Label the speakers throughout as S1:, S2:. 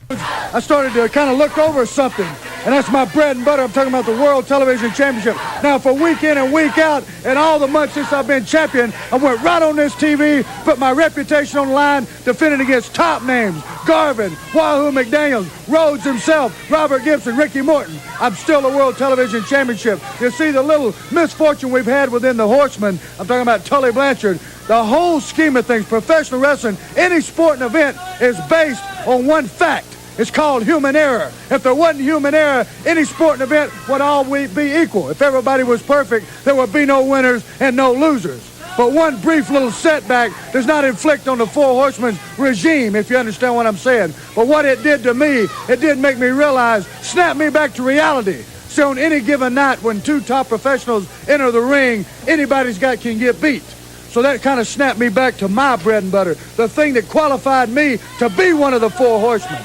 S1: I started to kind of look over something, and that's my bread and butter. I'm talking about the World Television Championship. Now, for week in and week out, and all the months since I've been champion, I went right on this TV, put my reputation on the line, defending against top names: Garvin, Wahoo McDaniels, Rhodes himself, Robert Gibson, Ricky Morton. I'm still the World Television Championship. You see the little misfortune we've had within the Horsemen. I'm talking about Tully Blanchard. The whole scheme of things, professional wrestling, any sporting event is based on one fact. It's called human error. If there wasn't human error, any sporting event would all be equal. If everybody was perfect, there would be no winners and no losers. But one brief little setback does not inflict on the Four Horsemen's regime, if you understand what I'm saying. But what it did to me, it did make me realize, snap me back to reality. So on any given night when two top professionals enter the ring, anybody's got can get beat. So that kind of snapped me back to my bread and butter, the thing that qualified me to be one of the Four Horsemen.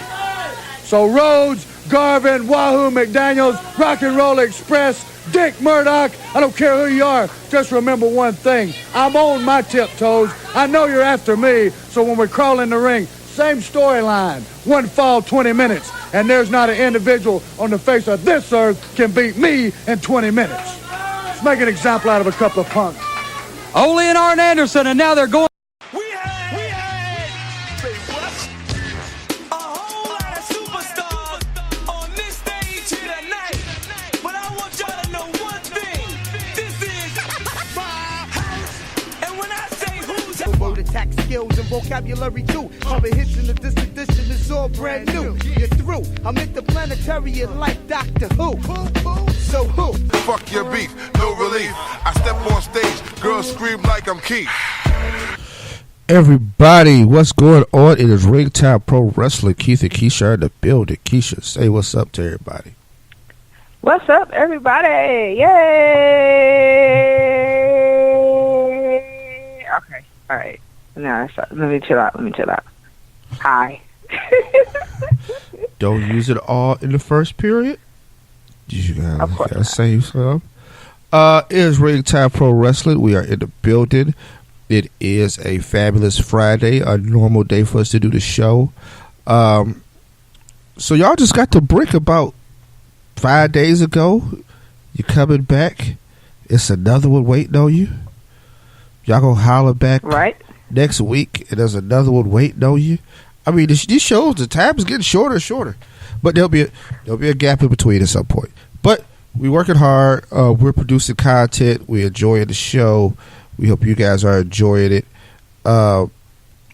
S1: So Rhodes, Garvin, Wahoo McDaniels, Rock and Roll Express, Dick Murdoch, I don't care who you are, just remember one thing. I'm on my tiptoes. I know you're after me, so when we crawl in the ring, same storyline. One fall, 20 minutes, and there's not an individual on the face of this earth can beat me in 20 minutes. Let's make an example out of a couple of punks.
S2: Ole and Arn Anderson, and now they're going.
S3: We had a whole lot of superstars on this stage here tonight. But I want y'all to know one thing. This is my house. And when I say who's
S4: word attack skills and vocabulary too. All the hits in the disc edition is all brand new. You're through. I'm interplanetary like Doctor Who. So who?
S5: Fuck your beef, no relief. I step on stage, girls scream like I'm Keith.
S6: Everybody, what's going on? It is Ring Time Pro Wrestling. Keith and Keisha are in the building. Keisha, say what's up to everybody.
S7: What's up, everybody? Yay! Okay, all right. Now let me chill out. Hi.
S6: Don't use it all in the first period. You gotta save some. It is Ring Time Pro Wrestling. We are in the building. It is a fabulous Friday, a normal day for us to do the show. So y'all just got to break about 5 days ago. You coming back. It's another one waiting on you. Y'all gonna holler back next week, and there's another one waiting on you. I mean, these shows, the time is getting shorter and shorter, but there'll be a gap in between at some point. But we're working hard. We're producing content. We're enjoying the show. We hope you guys are enjoying it. The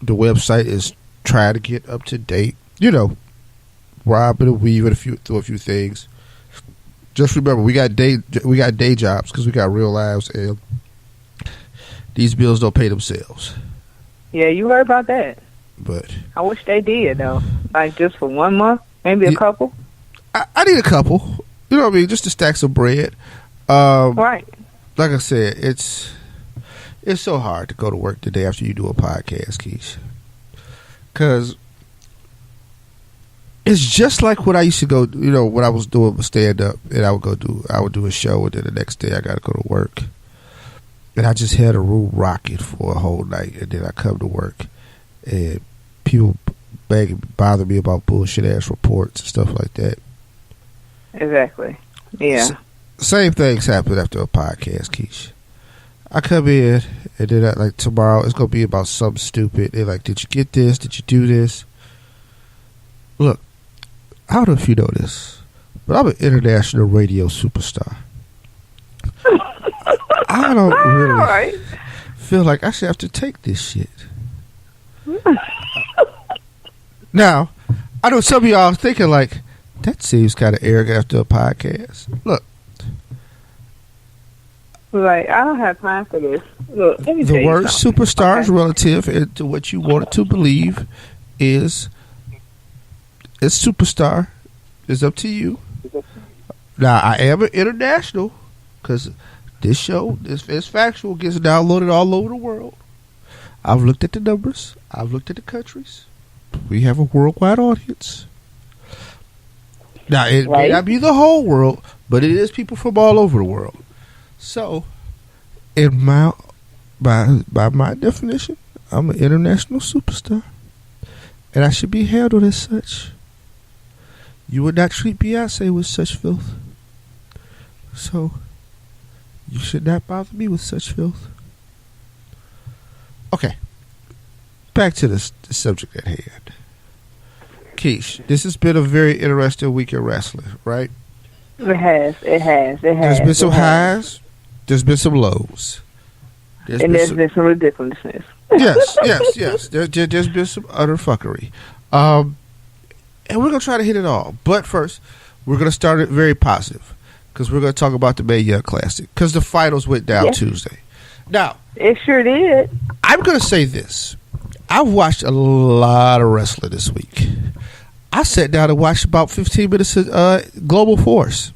S6: website is trying to get up to date. You know, robbing and weaving through a few things. Just remember, we got day jobs because we got real lives, and these bills don't pay themselves.
S7: Yeah, you heard about that.
S6: But
S7: I wish they did, though. Like, just for 1 month, maybe a couple.
S6: I need a couple. You know what I mean? Just to stack some bread.
S7: Right.
S6: Like I said, it's so hard to go to work the day after you do a podcast, Keisha. Because it's just like when I used to go, you know, when I was doing stand-up, and I would do a show, and then the next day I got to go to work. And I just had a room rocking for a whole night, and then I come to work, and people bother me about bullshit-ass reports and stuff like that.
S7: Exactly. Yeah.
S6: Same things happen after a podcast, Keisha. I come in, and then tomorrow it's going to be about something stupid. They're like, did you get this? Did you do this? Look, I don't know if you know this, but I'm an international radio superstar. I don't really feel like I should have to take this shit. Now, I know some of y'all are thinking like, that seems kind of arrogant after a podcast. Look.
S7: Like, I don't have time for this. Look, let me tell you
S6: the word
S7: something.
S6: superstar is relative to what you want it to believe is. It's superstar. It's up to you. Now, I am an international because this show, this factual, gets downloaded all over the world. I've looked at the numbers. I've looked at the countries. We have a worldwide audience. Now, it may not be the whole world, but it is people from all over the world. So, by my definition, I'm an international superstar, and I should be handled as such. You would not treat Beyonce with such filth. So, you should not bother me with such filth. Okay. Back to the subject at hand. Keish, this has been a very interesting week of wrestling, right?
S7: It has.
S6: There's been some highs. There's been some lows.
S7: There's been some ridiculousness.
S6: Yes. There's been some utter fuckery. And we're going to try to hit it all. But first, we're going to start it very positive. Because we're going to talk about the Mae Young Classic. Because the finals went down Tuesday. Now,
S7: it sure did.
S6: I'm going to say this. I've watched a lot of wrestling this week. I sat down and watched about 15 minutes of Global Force.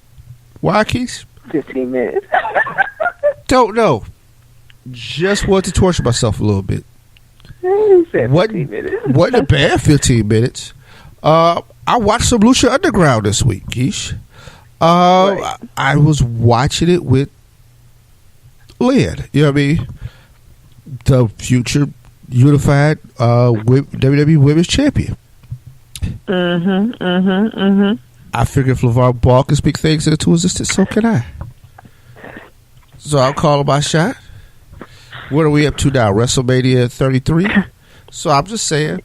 S6: Why, Keith?
S7: 15 minutes.
S6: Don't know. Just want to torture myself a little bit. Wasn't a bad 15 minutes. I watched some Lucha Underground this week, Keish. Right. I was watching it with Lynn. You know what I mean? The future unified WWE Women's Champion. I figured if LeVar Ball can speak things into existence, so can I. So I'll call my shot. What are we up to now? WrestleMania 33? So I'm just saying,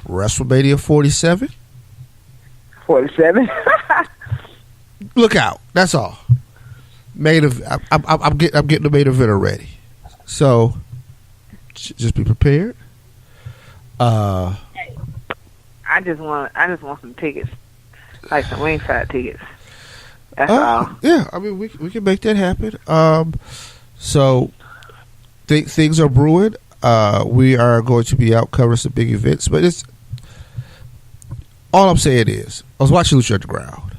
S6: WrestleMania 47?
S7: 47?
S6: Look out. That's all. I'm getting the main event already. So just be prepared.
S7: I just want some tickets, like some ringside tickets. That's all.
S6: Yeah, I mean we can make that happen. So things are brewing. We are going to be out covering some big events, but it's all I'm saying is I was watching Lucha Underground,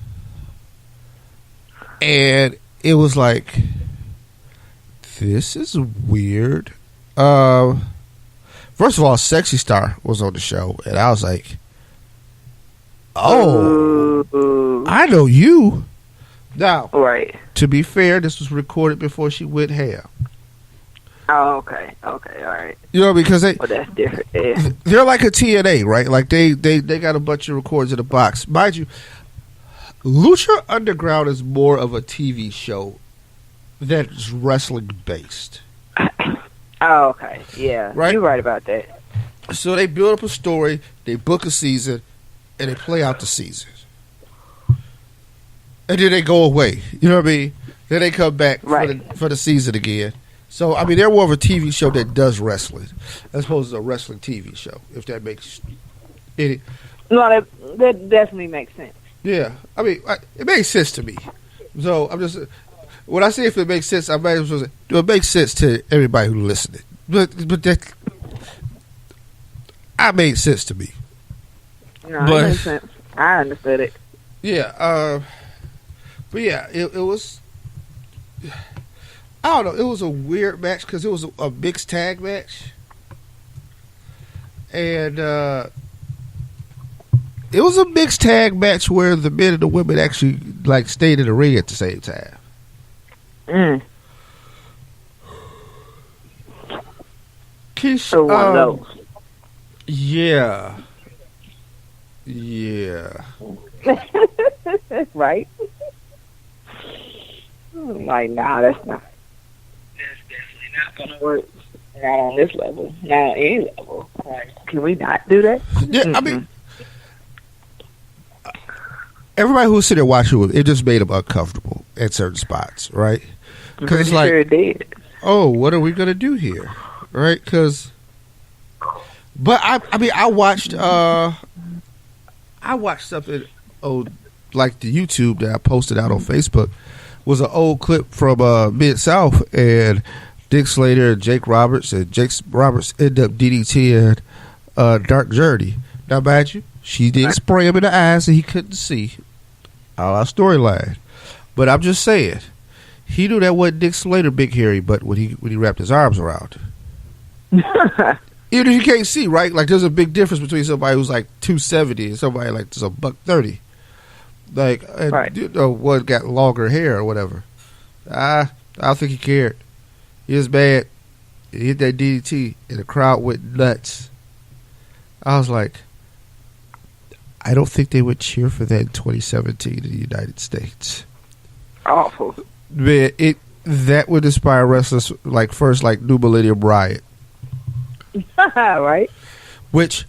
S6: and it was like, this is weird. First of all, Sexy Star was on the show, and I was like, oh, I know you. Now,
S7: right.
S6: To be fair, this was recorded before she went ham.
S7: Oh, okay, all right.
S6: You know, because
S7: that's different. Yeah.
S6: They're like a TNA, right? Like they got a bunch of records in the box. Mind you, Lucha Underground is more of a TV show that's wrestling based.
S7: Oh, okay. Yeah.
S6: Right?
S7: You're right about that.
S6: So they build up a story, they book a season, and they play out the season. And then they go away. You know what I mean? Then they come back for the season again. So, I mean, they're more of a TV show that does wrestling as opposed to a wrestling TV show, if that makes any...
S7: No, that definitely makes sense.
S6: Yeah. I mean, it makes sense to me. So, I'm just... When I say if it makes sense, I might as well say, it makes sense to everybody who's listening. But that made sense to me.
S7: No, it makes sense. I understood it.
S6: Yeah. But yeah, it was... I don't know. It was a weird match because it was a mixed tag match. And it was a mixed tag match where the men and the women actually like stayed in the ring at the same time.
S7: So one of those.
S6: Yeah.
S7: Right? Like, nah, that's definitely not gonna work. Not on this level. Not on any level. Like, can we not do that?
S6: Yeah, I mean, everybody who was sitting there watching it just made them uncomfortable at certain spots, right? Because it's like,
S7: sure it did.
S6: Oh, what are we gonna do here, right? Because, but I mean, I watched something like the YouTube that I posted out on Facebook. Was an old clip from Mid-South, and Dick Slater and Jake Roberts end up DDTing Dark Journey. Now, mind you, she did spray him in the eyes and he couldn't see. Our storyline. But I'm just saying, he knew that wasn't Dick Slater big hairy butt when he wrapped his arms around her. Even if you can't see, right? Like, there's a big difference between somebody who's like 270 and somebody like just a $130. Like, one got longer hair or whatever. I don't think he cared. He was bad. He hit that DDT and the crowd went nuts. I was like, I don't think they would cheer for that in 2017 in the United States.
S7: Awful.
S6: Man, that would inspire wrestlers like New Millennium Riot.
S7: Right.
S6: Which,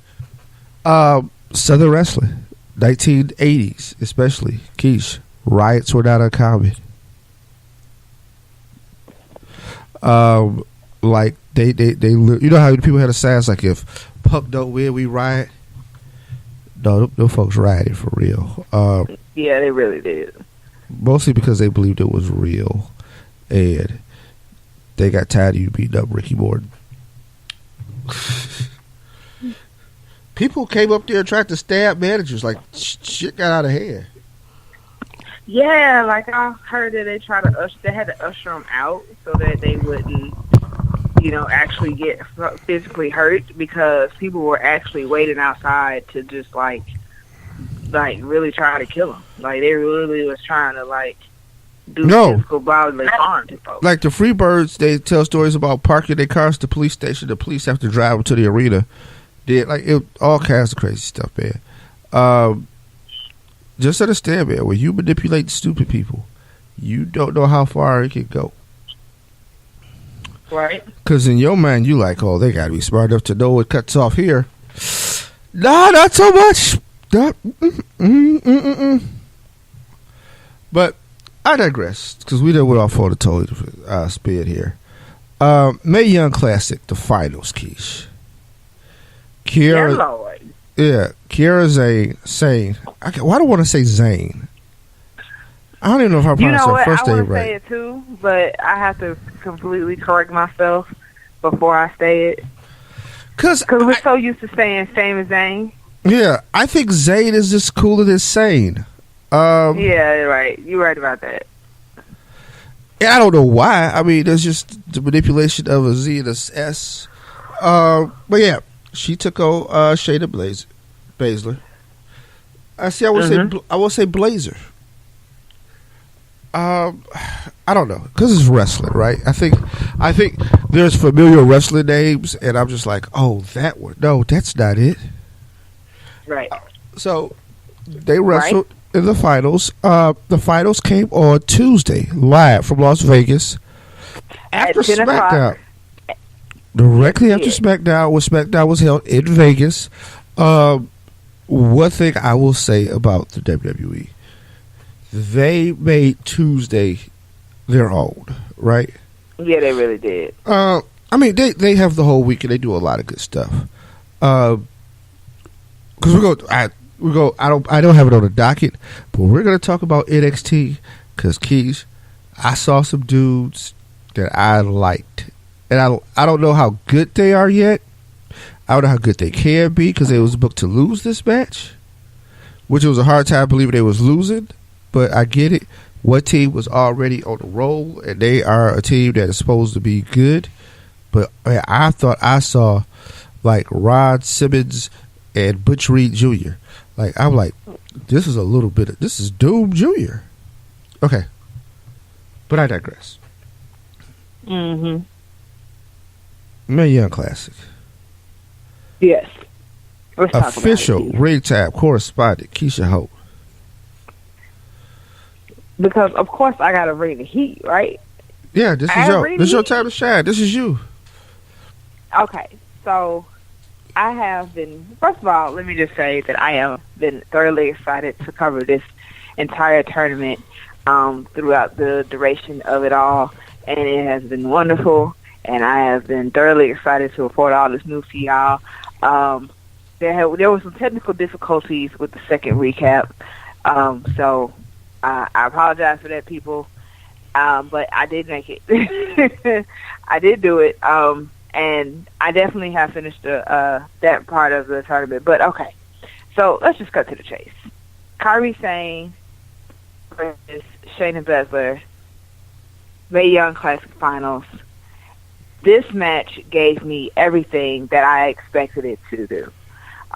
S6: Southern wrestling, 1980s especially, Keish, riots were not uncommon. Like they you know how people had a saying like, if Punk don't win, we riot. No, them folks rioted for real.
S7: Yeah, they really did.
S6: Mostly because they believed it was real, and they got tired of you beating up Ricky Morton. People came up there and tried to stab managers. Like, shit got out of hand.
S7: Yeah, like I heard that they had to usher them out so that they wouldn't, actually get physically hurt, because people were actually waiting outside to just like really try to kill them. Like, they really was trying to do physical bodily harm to folks.
S6: Like the Freebirds, they tell stories about parking their cars at the police station. The police have to drive them to the arena. All kinds of crazy stuff, man. Just understand, man, when you manipulate stupid people, you don't know how far it can go.
S7: Right. Because
S6: in your mind, you like, oh, they got to be smart enough to know what cuts off here. Nah, not so much. But I digress, because we done went off on a total spin here. Mae Young Classic, the finals, Keish. Kiara Zane. Why do I want to say Zane? I don't even know if I pronounced her first name right.
S7: I want to say it too, but I have to completely correct myself before I say it. Because we're so used to saying same as Zane.
S6: Yeah, I think Zane is just cooler than Sane.
S7: Yeah, you're right. You're right about that.
S6: And I don't know why. I mean, there's just the manipulation of a Z and a S. But yeah, she took on Shayna Baszler. I will say Blazer. I don't know, because it's wrestling, right? I think there's familiar wrestling names, and I'm just like, oh, that one. No, that's not it.
S7: Right.
S6: So they wrestled in the finals. The finals came on Tuesday, live from Las Vegas, after SmackDown. Directly after SmackDown, when SmackDown was held in Vegas. One thing I will say about the WWE, they made Tuesday their own, right?
S7: Yeah, they really did.
S6: I mean, they have the whole week and they do a lot of good stuff. Because I don't have it on the docket, but we're gonna talk about NXT, because Keys, I saw some dudes that I liked, and I don't know how good they are yet. I don't know how good they can be, because they was booked to lose this match, which it was a hard time believing they was losing, but I get it. One team was already on the roll, and they are a team that is supposed to be good, but I thought I saw like Rod Simmons and Butch Reed Jr. Like, I'm like, this is Doom Jr. Okay, but I digress.
S7: Mm-hmm.
S6: Mae Young Classic.
S7: Yes.
S6: Official ring time correspondent Keisha Hope.
S7: Because of course I gotta bring the heat, right?
S6: Yeah, this is your time to shine. This is you.
S7: Okay, so I have been. First of all, let me just say that I have been thoroughly excited to cover this entire tournament throughout the duration of it all, and it has been wonderful. And I have been thoroughly excited to report all this news to y'all. There were some technical difficulties with the second recap, so I apologize for that, people. But I did make it. I did do it, and I definitely have finished that part of the tournament. But okay, so let's just cut to the chase. Kairi Sane versus Shayna Baszler, Mae Young Classic Finals. This match gave me everything that I expected it to do.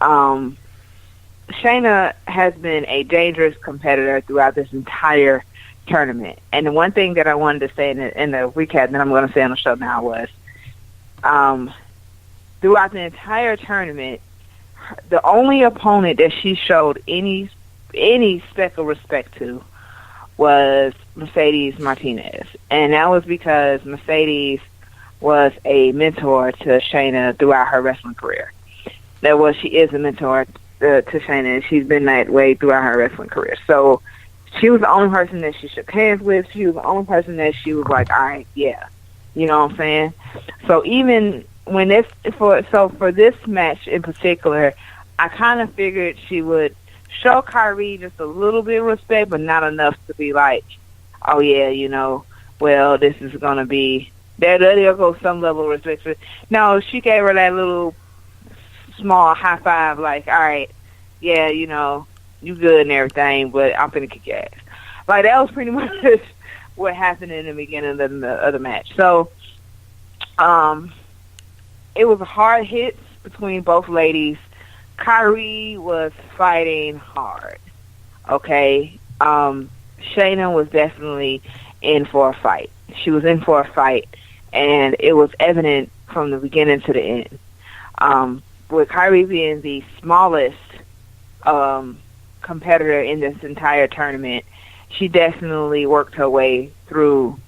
S7: Shayna has been a dangerous competitor throughout this entire tournament. And the one thing that I wanted to say in the recap that I'm going to say on the show now was, throughout the entire tournament, the only opponent that she showed any speck of respect to was Mercedes Martinez, and that was because Mercedes was a mentor to Shayna throughout her wrestling career. She is a mentor to Shayna, and she's been that way throughout her wrestling career. So she was the only person that she shook hands with. She was the only person that she was like, all right, yeah. You know what I'm saying? So even when for this match in particular, I kind of figured she would show Kyrie just a little bit of respect, but not enough to be like, oh yeah, well, this is going to be, there'll go some level of respect. No, she gave her that little small high five, like, all right, yeah, you good and everything, but I'm finna kick your ass. Like, that was pretty much what happened in the beginning of the match. So, it was hard hits between both ladies. Kyrie was fighting hard, okay? Shayna was definitely in for a fight. She was in for a fight, and it was evident from the beginning to the end. With Kyrie being the smallest competitor in this entire tournament, she definitely worked her way through,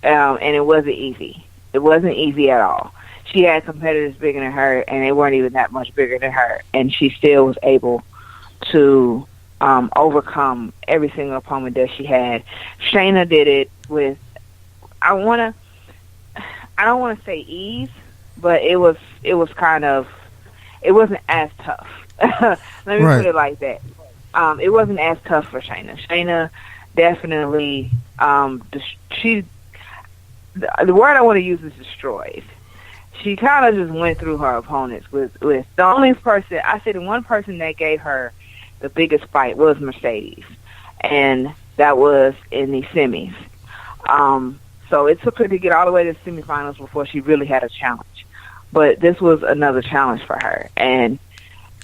S7: and it wasn't easy. It wasn't easy at all. She had competitors bigger than her, and they weren't even that much bigger than her, and she still was able to overcome every single opponent that she had. Shayna did it with, I don't want to say ease, but it was kind of, it wasn't as tough. Let me put it like that. It wasn't as tough for Shayna. Shayna definitely, the word I want to use is destroyed. She kind of just went through her opponents with the only person, I said the one person that gave her the biggest fight was Mercedes, and that was in the semis. So it took her to get all the way to the semifinals before she really had a challenge. But this was another challenge for her, and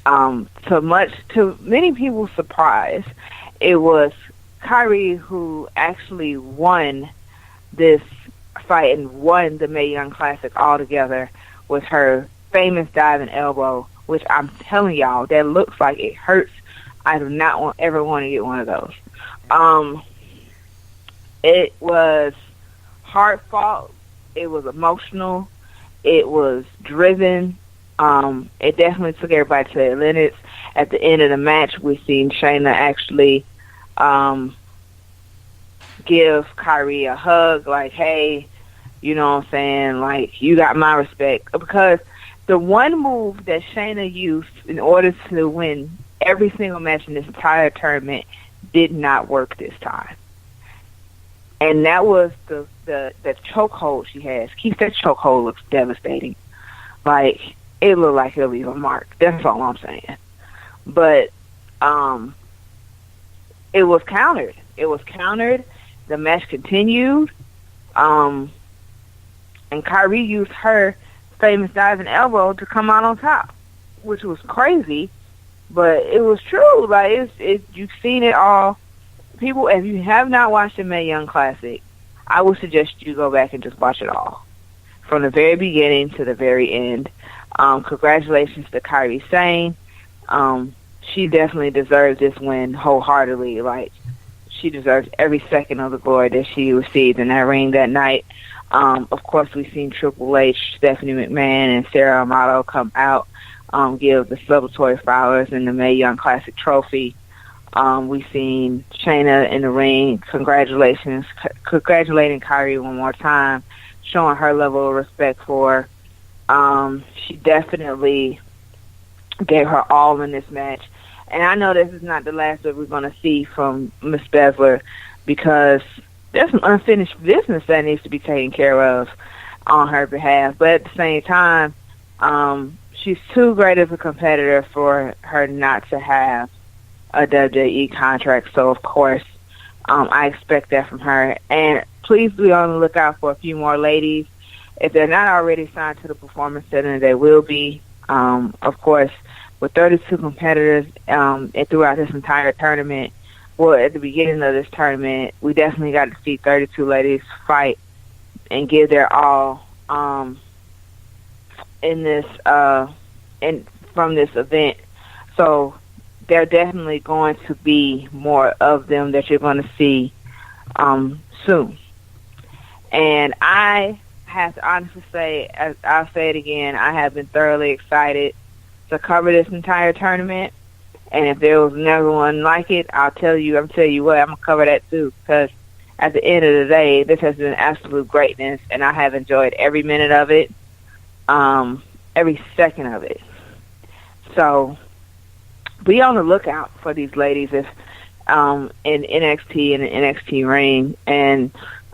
S7: to many people's surprise, it was Kyrie who actually won this fight and won the Mae Young Classic altogether with her famous diving elbow, which I'm telling y'all, that looks like it hurts. I do not ever want to get one of those. It was hard fought. It was emotional. It was driven. It definitely took everybody to their limits. At the end of the match, we seen Shayna actually give Kyrie a hug, like, hey, you know what I'm saying, like, you got my respect. Because the one move that Shayna used in order to win every single match in this entire tournament did not work this time. And that was the chokehold she has. Keith, that chokehold looks devastating. Like, it looked like it'll leave a mark. That's all I'm saying. But it was countered. It was countered. The match continued. And Kyrie used her famous diving elbow to come out on top, which was crazy, but it was true. Like, you've seen it all. People, if you have not watched the Mae Young Classic, I would suggest you go back and just watch it all, from the very beginning to the very end. Congratulations to Kyrie Sane. She definitely deserves this win wholeheartedly. Like, she deserves every second of the glory that she received in that ring that night. Of course, we've seen Triple H, Stephanie McMahon, and Sarah Amato come out, give the celebratory flowers in the Mae Young Classic trophy. We've seen Shayna in the ring, congratulating Kyrie one more time, showing her level of respect for her. She definitely gave her all in this match. And I know this is not the last that we're going to see from Miss Baszler, because there's some unfinished business that needs to be taken care of on her behalf. But at the same time, she's too great of a competitor for her not to have a WWE contract. So, of course, I expect that from her. And please be on the lookout for a few more ladies. If they're not already signed to the Performance Center, they will be. Of course, with 32 competitors throughout this entire tournament, well, at the beginning of this tournament, we definitely got to see 32 ladies fight and give their all in this, and from this event. So there are definitely going to be more of them that you're going to see soon. And I have to honestly say, I'll say it again, I have been thoroughly excited to cover this entire tournament. And if there was another one like it, I'm telling you what, I'm going to cover that too. Because at the end of the day, this has been absolute greatness, and I have enjoyed every minute of it, every second of it. So be on the lookout for these ladies if in NXT and the NXT ring, and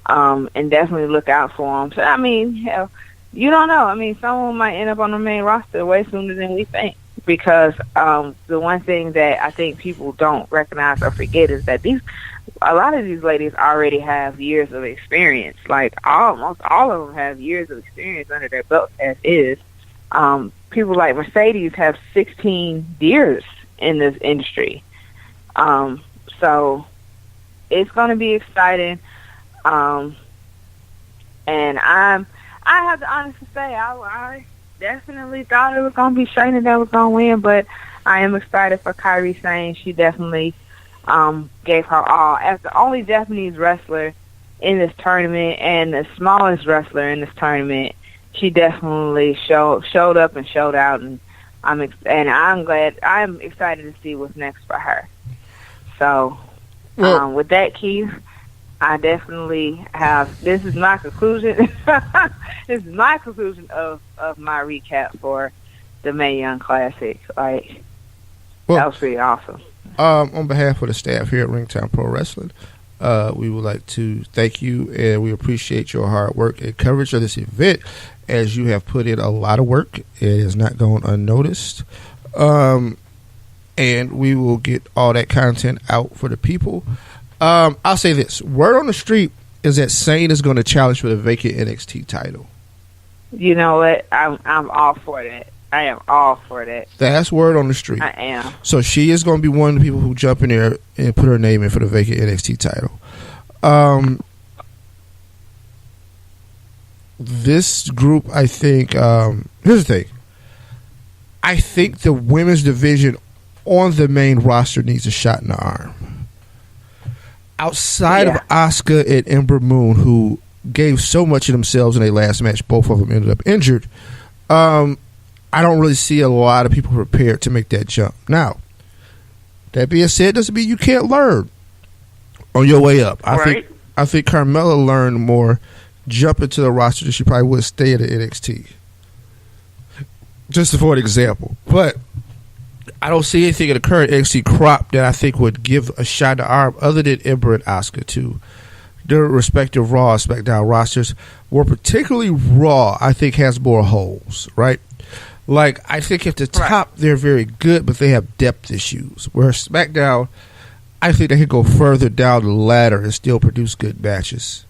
S7: definitely look out for them. So, I mean, hell, you don't know. I mean, someone might end up on the main roster way sooner than we think. Because the one thing that I think people don't recognize or forget is that a lot of these ladies already have years of experience. Like almost all of them have years of experience under their belt as is. People like Mercedes have 16 years in this industry. So it's going to be exciting. And I have to honestly say, I definitely thought it was going to be Shayna that was going to win, but I am excited for Kairi Sane. She definitely gave her all. As the only Japanese wrestler in this tournament and the smallest wrestler in this tournament, she definitely showed up and showed out, and I'm excited to see what's next for her. So, with that, Keith, I definitely have. This is my conclusion. This is my conclusion of my recap for the Mae Young Classic. Like, that was pretty awesome.
S6: On behalf of the staff here at Ringtime Pro Wrestling, we would like to thank you, and we appreciate your hard work and coverage of this event, as you have put in a lot of work. It is not going unnoticed. And we will get all that content out for the people. I'll say this. Word on the street is that Sane is going to challenge for the vacant NXT title.
S7: You know what? I'm all for that. I am all for that.
S6: That's word on the street.
S7: I am.
S6: So she is going to be one of the people who jump in there and put her name in for the vacant NXT title. This group, I think, here's the thing. I think the women's division on the main roster needs a shot in the arm. Outside of Asuka and Ember Moon, who gave so much of themselves in their last match, both of them ended up injured. I don't really see a lot of people prepared to make that jump. Now, that being said, doesn't mean you can't learn on your way up. I think Carmella learned more jumping to the roster than she probably would stay at the NXT. Just for an example. But I don't see anything in the current NXT crop that I think would give a shot in the arm other than Ember and Asuka to their respective Raw and SmackDown rosters, where particularly Raw, I think, has more holes, right? Like, I think at the top, they're very good, but they have depth issues. Where SmackDown, I think they could go further down the ladder and still produce good matches.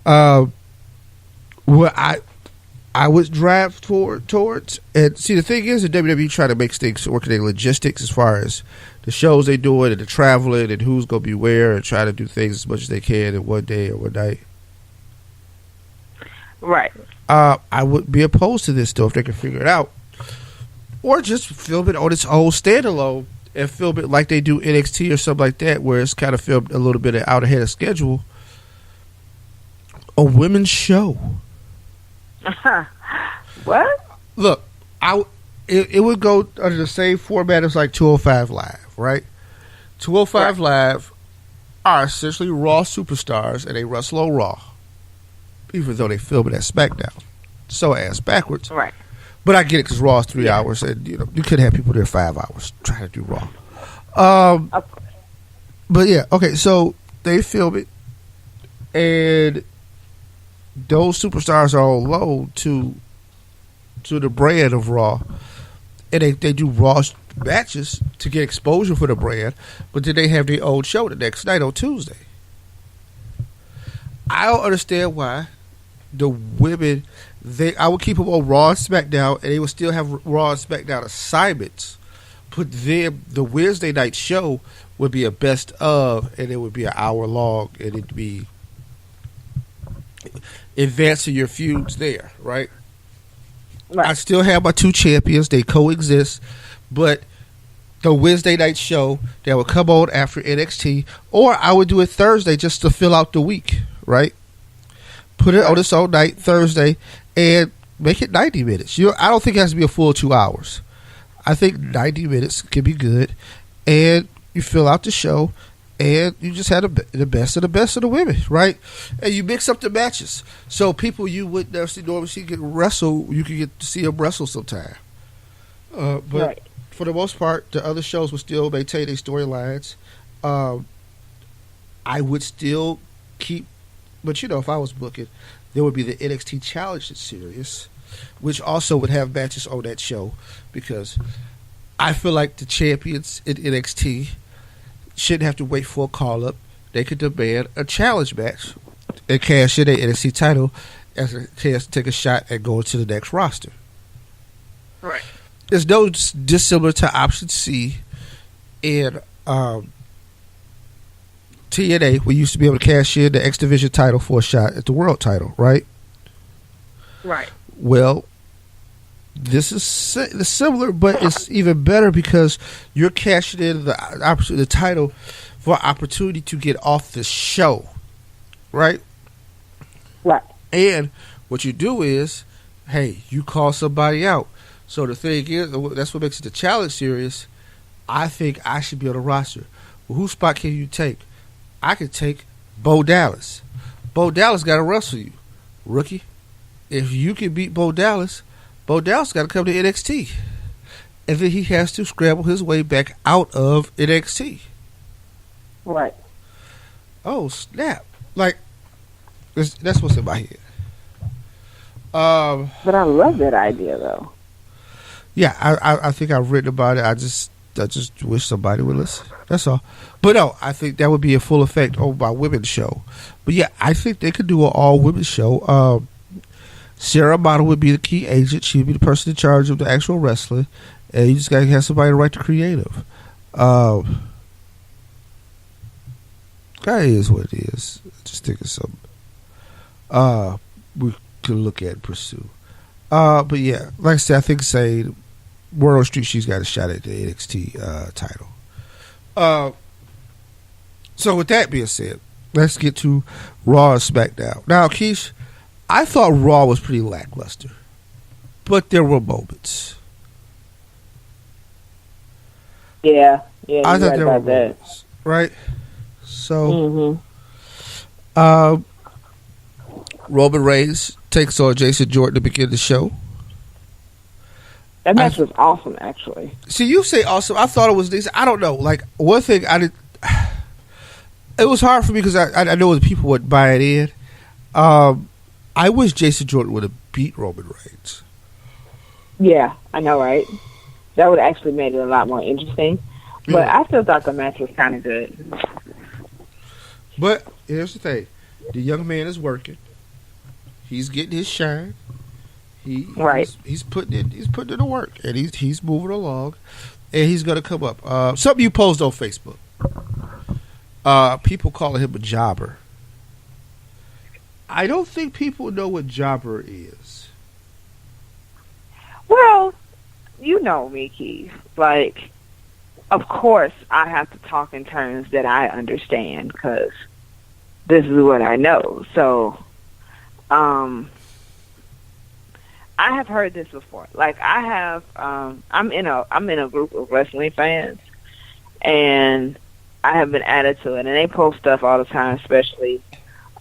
S6: What I would drive towards, and see, the thing is, the WWE try to make things work in their logistics as far as the shows they do it and the traveling and who's going to be where, and try to do things as much as they can in one day or one night.
S7: Right.
S6: I would be opposed to this, though, if they can figure it out. Or just film it on its own standalone and film it like they do NXT or something like that, where it's kind of filmed a little bit out ahead of schedule. A women's show.
S7: What?
S6: Look, it would go under the same format as like 205 Live, right? 205 Live are essentially Raw superstars, and they wrestle on Raw, even though they film it at SmackDown. So ass backwards.
S7: Right.
S6: But I get it because Raw is 3 hours, and you could have people there 5 hours trying to do Raw. But yeah, okay, so they film it, and those superstars are on loan to the brand of Raw, and they do Raw matches to get exposure for the brand, but then they have their own show the next night on Tuesday. I don't understand why the women, I would keep them on Raw and SmackDown, and they would still have Raw and SmackDown assignments, but then the Wednesday night show would be a best of, and it would be an hour long, and it'd be advancing your feuds there, right?
S7: Right.
S6: I still have my two champions. They coexist. But the Wednesday night show that would come on after NXT, or I would do it Thursday just to fill out the week, right? Put it on its own night, Thursday, and make it 90 minutes. I don't think it has to be a full 2 hours. I think 90 minutes can be good, and you fill out the show, and you just have the best of the women, right? And you mix up the matches. So people you would never normally see get wrestle, you can get to see them wrestle sometime. But for the most part, the other shows will still maintain their storylines. I would still keep, but if I was booking, there would be the NXT Challenge Series, which also would have matches on that show, because I feel like the champions in NXT shouldn't have to wait for a call up. They could demand a challenge match and cash in their NXT title as a chance to take a shot at going to the next roster.
S7: Right.
S6: There's no dissimilar to option C in TNA. We used to be able to cash in the X Division title for a shot at the world title, right?
S7: Right.
S6: Well, this is similar, but it's even better because you're cashing in the title for opportunity to get off the show, right?
S7: Right.
S6: And what you do is, hey, you call somebody out. So the thing is, that's what makes it the challenge series. I think I should be on the roster. Well, whose spot can you take? I could take Bo Dallas. Bo Dallas got to wrestle you, rookie. If you can beat Bo Dallas got to come to NXT. And then he has to scramble his way back out of NXT.
S7: Right.
S6: Oh, snap. Like, that's what's in my head.
S7: But I love that idea, though.
S6: Yeah, I think I've written about it. I just wish somebody would listen. That's all. But no, I think that would be a full effect on my women's show. But yeah, I think they could do an all women's show. Sarah Model would be the key agent. She would be the person in charge of the actual wrestling, and you just gotta have somebody to write the creative. That is what it is. Just think of something we could look at and pursue. But yeah, like I said, I think saying Word on Street, she's got a shot at the NXT title. So with that being said, let's get to Raw and SmackDown. Now, Keish, I thought Raw was pretty lackluster, but there were moments.
S7: Yeah,
S6: I thought there were moments, right? So, Roman Reigns takes on Jason Jordan to begin the show.
S7: That match was awesome, actually.
S6: See, you say awesome. I thought it was decent. I don't know. Like, one thing I did, it was hard for me because I know the people would buy it in. I wish Jason Jordan would have beat Roman Reigns.
S7: Yeah, I know, right? That would have actually made it a lot more interesting. But I still thought the match was kind of good.
S6: But here's the thing: the young man is working. He's getting his shine. He's putting in the work, and he's moving along, and he's gonna come up. Something you posted on Facebook. People calling him a jobber. I don't think people know what jobber is.
S7: Well, you know me, Keith. Like, of course, I have to talk in terms that I understand because this is what I know. So, I have heard this before. Like, I have, I'm in a group of wrestling fans, and I have been added to it, and they post stuff all the time, especially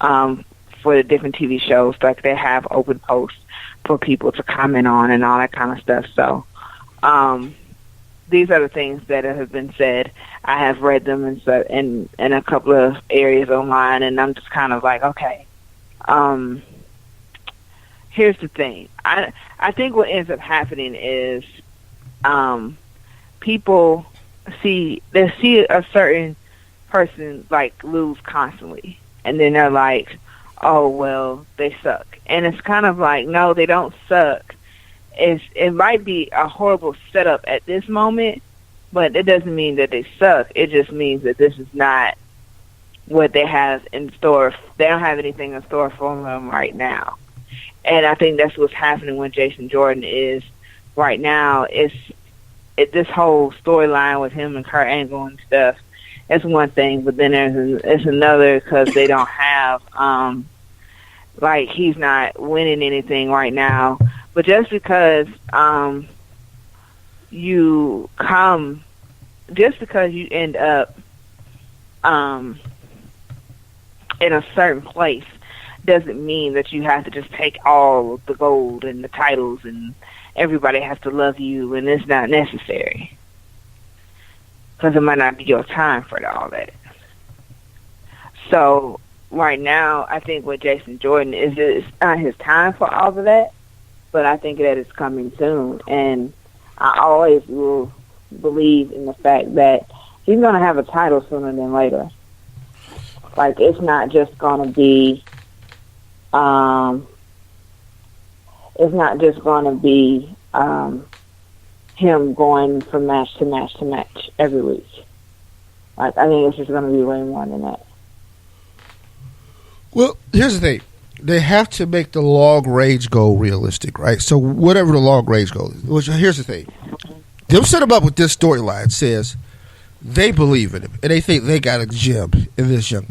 S7: for the different TV shows. Like, they have open posts for people to comment on and all that kind of stuff. So, these are the things that have been said. I have read them in a couple of areas online, and I'm just kind of like, okay. Here's the thing. I think what ends up happening is people see a certain person like lose constantly, and then they're like, oh well, they suck. And it's kind of like, no, they don't suck. It might be a horrible setup at this moment, but it doesn't mean that they suck. It just means that this is not what they have in store. They don't have anything in store for them right now. And I think that's what's happening with Jason Jordan is right now. This whole storyline with him and Kurt Angle and stuff. It's one thing, but then it's another because they don't have he's not winning anything right now. But just because you end up in a certain place doesn't mean that you have to just take all of the gold and the titles and everybody has to love you, and it's not necessary. Because it might not be your time for all that. So, right now, I think with Jason Jordan, it's not his time for all of that, but I think that it's coming soon. And I always will believe in the fact that he's going to have a title sooner than later. Like, it's not just going to be, him going from match to match to match every week. Like, I think it's just going to be way more than that.
S6: Well, here's the thing. They have to make the long range goal realistic, right? So whatever the long range goal is. Which, here's the thing. Them set him up with this storyline says they believe in him and they think they got a gem in this young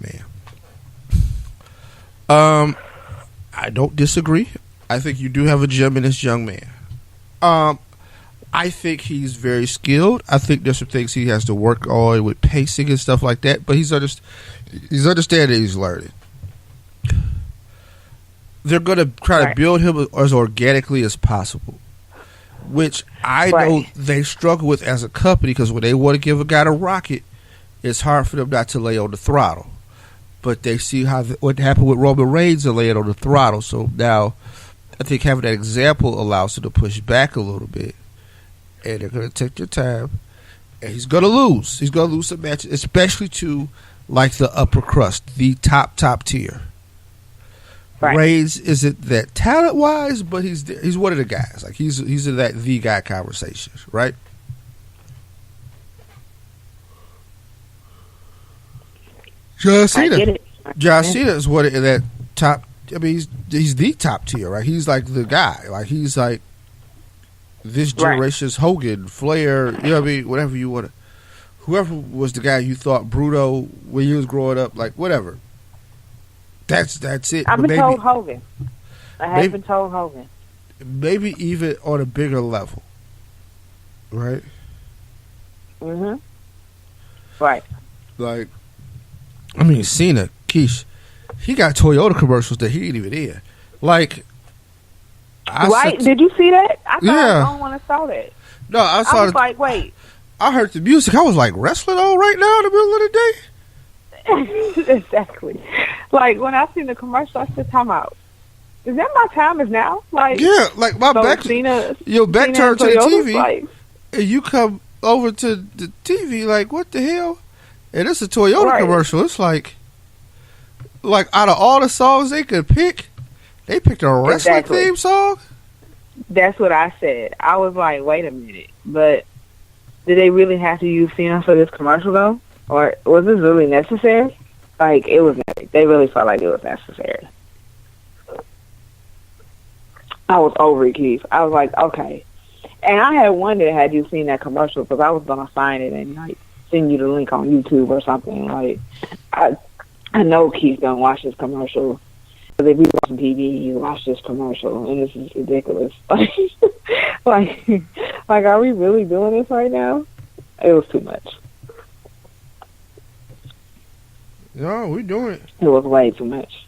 S6: man. I don't disagree. I think you do have a gem in this young man. I think he's very skilled. I think there's some things he has to work on with pacing and stuff like that, but he's understanding, he's learning. They're going to try to build him as organically as possible, which I know they struggle with as a company because when they want to give a guy a rocket, it's hard for them not to lay on the throttle. But they see what happened with Roman Reigns and laying on the throttle. So now I think having that example allows him to push back a little bit. And they're going to take their time. And he's going to lose. He's going to lose some matches, especially to like the upper crust, the top tier. Right. Reigns isn't that talent wise, but he's one of the guys. Like he's in that the guy conversation, right? John Cena. John Cena is one of that top. I mean, he's the top tier, right? He's like the guy. Like he's like this generation's Hogan, Flair. You know what I mean? Whatever you want to. Whoever was the guy you thought Bruno when you was growing up, like whatever. That's it.
S7: I've been told Hogan. I have been told Hogan.
S6: Maybe even on a bigger level, right?
S7: Mhm. Right.
S6: Like, I mean, Cena, Keish, he got Toyota commercials that he ain't even in. Like,
S7: did you see that? I thought I was the only one that saw that.
S6: No, I saw.
S7: I was like, wait.
S6: I heard the music. I was like, wrestling on right now in the middle of the day.
S7: Exactly. Like when I seen the commercial, I said, "Time out. Is that my time is now?" Like
S6: like my back. Your back turned to the TV, and you come over to the TV. Like what the hell? And it's a Toyota commercial. It's like out of all the songs they could pick, they picked a wrestling theme song.
S7: That's what I said. I was like, wait a minute, but did they really have to use Cena for this commercial though? Or was this really necessary? Like, it was. They really felt like it was necessary. I was over it, Keith. I was like, okay. And I had wondered had you seen that commercial because I was going to find it and like send you the link on YouTube or something. Like, I know Keith don't watch this commercial. Because if you watch TV, you watch this commercial, and this is ridiculous. Like, are we really doing this right now? It was too much.
S6: No, we doing it.
S7: It was way too much.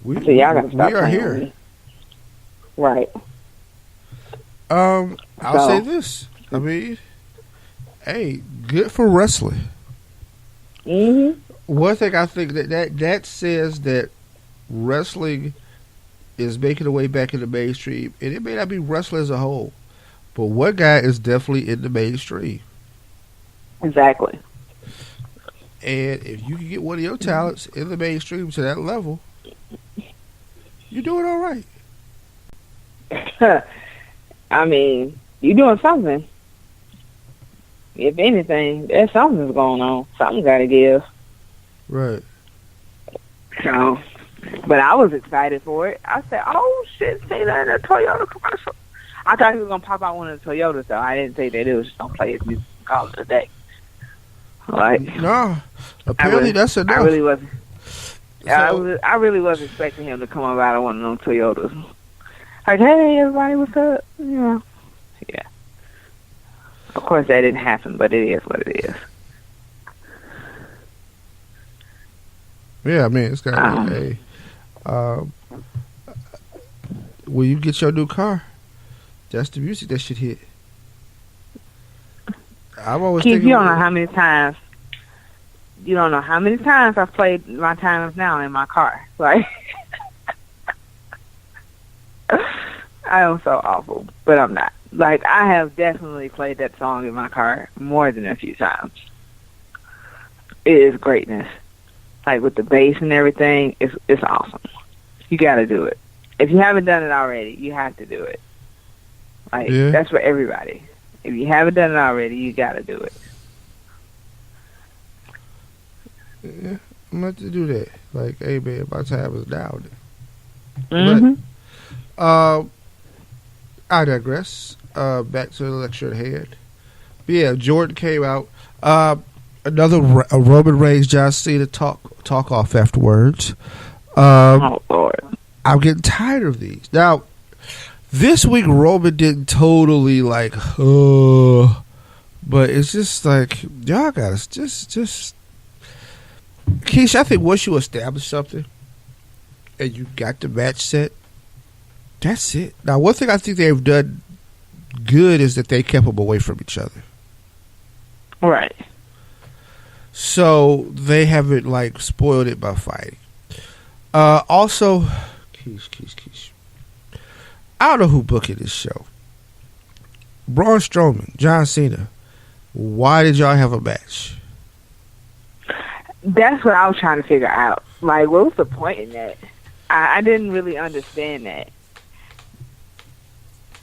S6: Y'all
S7: gotta stop.
S6: We are here.
S7: Right.
S6: I'll say this. I mean, hey, good for wrestling.
S7: Mm-hmm.
S6: One thing I think that says that wrestling is making a way back in the mainstream, and it may not be wrestling as a whole, but one guy is definitely in the mainstream.
S7: Exactly.
S6: And if you can get one of your talents in the mainstream to that level, you're doing all right.
S7: I mean, you're doing something. If anything, there's something's going on. Something got to give.
S6: Right.
S7: So, But I was excited for it. I said, "Oh shit, Cena in a Toyota commercial." I thought he was gonna pop out one of the Toyotas, though. I didn't think that it was just gonna play his music and call it a day. Like,
S6: no, apparently that's enough.
S7: I really wasn't. I really was expecting him to come up out of one of them Toyotas. Like, hey, everybody, what's up? You know, yeah. Of course, that didn't happen, but it is what it is.
S6: Yeah, I mean, it's gotta be when you get your new car, that's the music that should hit. I'm always
S7: Keith,
S6: thinking,
S7: you don't know how many times. You don't know how many times I've played My Time Is Now in my car. Like, I am so awful, but I'm not. Like, I have definitely played that song in my car more than a few times. It is greatness. Like, with the bass and everything, it's awesome. You got to do it. If you haven't done it already, you have to do it. Like, that's for everybody. If you haven't done it already, you got to do it.
S6: Yeah, I'm going to do that. Like, hey, man, my time is now.
S7: Mm-hmm.
S6: But, I digress. Back to the lecture at hand. But yeah, Jordan came out. Another Roman Reigns, John Cena talk off afterwards.
S7: Oh, Lord.
S6: I'm getting tired of these. Now, this week Roman didn't totally like, but it's just like, y'all gotta just. Keisha, I think once you establish something and you got the match set, that's it. Now, one thing I think they've done good is that they kept them away from each other.
S7: Right.
S6: So they haven't like spoiled it by fighting. Also, Keish. I don't know who booking this show. Braun Strowman, John Cena. Why did y'all have a match?
S7: That's what I was trying to figure out. Like, what was the point in that? I didn't really understand that.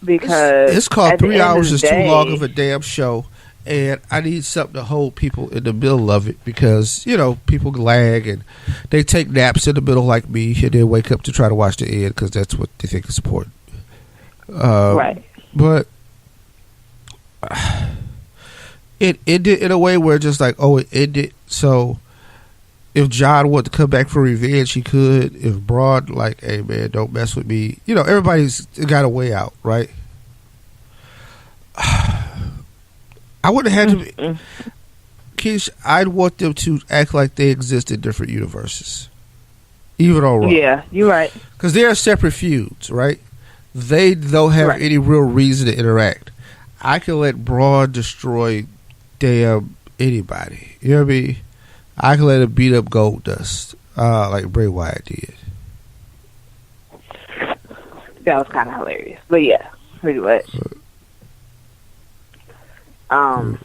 S7: Because
S6: it's called 3 hours is too long of a damn show, and I need something to hold people in the middle of it because, you know, people lag and they take naps in the middle like me and then wake up to try to watch the end because that's what they think is important.
S7: Right.
S6: But it ended in a way where just like, it ended. So if John wanted to come back for revenge, he could. If Braun, like, hey, man, don't mess with me. You know, everybody's got a way out, right? I wouldn't have had to. Keish, I'd want them to act like they exist in different universes, even on Raw.
S7: Yeah, you're right.
S6: Because they are separate feuds, right? They don't have any real reason to interact. I can let Braun destroy damn anybody. You know what I mean? I can let him beat up Goldust like Bray Wyatt did.
S7: That was kind of hilarious. But yeah, pretty much. I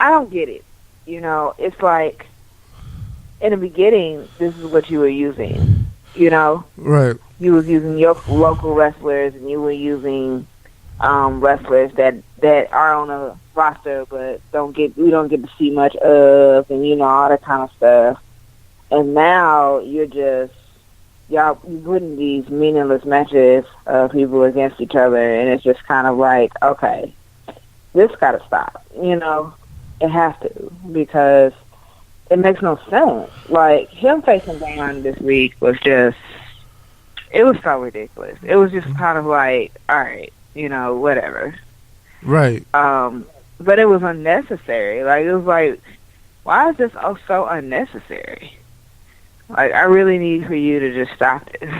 S7: don't get it. You know, it's like, in the beginning, this is what you were using, you know?
S6: Right.
S7: You was using your local wrestlers, and you were using wrestlers that are on a roster but we don't get to see much of, and you know, all that kind of stuff. And now you're putting these meaningless matches of people against each other, and it's just kind of like, okay, this gotta stop. You know, it has to, because it makes no sense. Like, him facing Braun this week was just, it was so ridiculous. It was just kind of like, all right, you know, whatever.
S6: Right.
S7: But it was unnecessary. Like, it was like, why is this so unnecessary? Like, I really need for you to just stop this.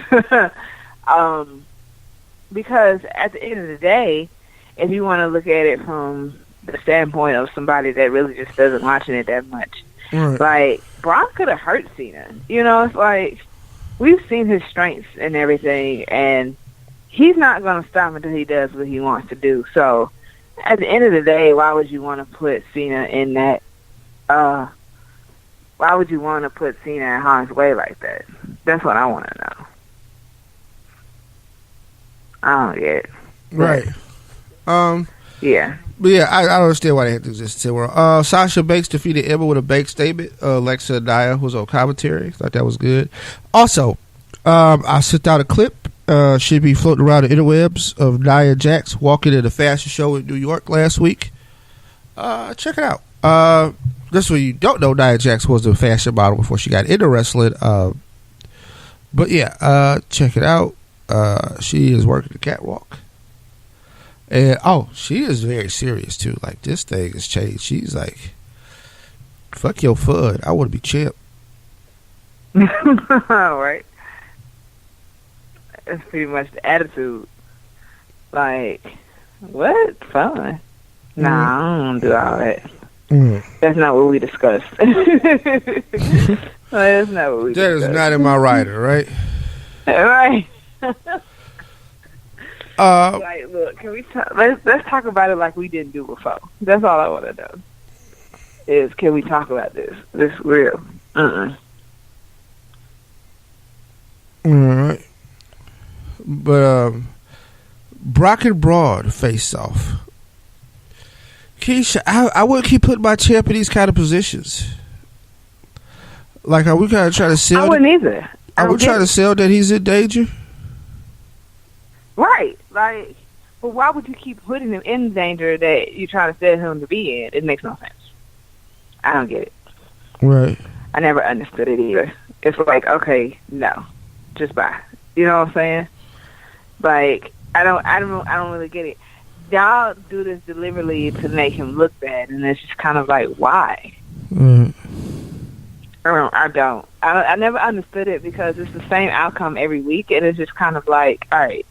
S7: Because at the end of the day, if you want to look at it from the standpoint of somebody that really just doesn't watching it that much, like, Braun could have hurt Cena. You know, it's like, we've seen his strengths and everything, and he's not going to stop until he does what he wants to do. So, at the end of the day, why would you want to put Cena in that, why would you want to put Cena in harm's way like that? That's what I want to know. I don't get it.
S6: Right.
S7: Yeah.
S6: But yeah, I don't understand why they had to do this. Sasha Banks defeated Emma with a bank statement. Alexa Nia was on commentary. Thought that was good. Also, I sent out a clip. Should be floating around the interwebs of Nia Jax walking in a fashion show in New York last week. Check it out. That's what you don't know. Nia Jax was a fashion model before she got into wrestling. But yeah, check it out. She is working the catwalk. And she is very serious too. Like, this thing has changed. She's like, fuck your fun. I want to be champ.
S7: All right. That's pretty much the attitude. Like, what? Fun? Nah, I don't do all that. That's not what we discussed. That's not what we discussed.
S6: That is not in my rider, right?
S7: Right. Like, look, can we let's talk about it like we didn't do before. That's all I want to know. Is, can we talk about this? This real?
S6: All right. But Brock and Braun face off. Keisha, I wouldn't keep putting my champ in these kind of positions. Like, are we kind of trying to sell?
S7: I wouldn't either.
S6: Are we trying to sell that he's in danger?
S7: Right. Like, but why would you keep putting him in danger that you're trying to sell him to be in? It makes no sense. I don't get it.
S6: Right.
S7: I never understood it either. It's like, okay, no, just bye. You know what I'm saying? Like, I don't really get it. Y'all do this deliberately to make him look bad, and it's just kind of like, why? I don't. I never understood it because it's the same outcome every week, and it's just kind of like, all right.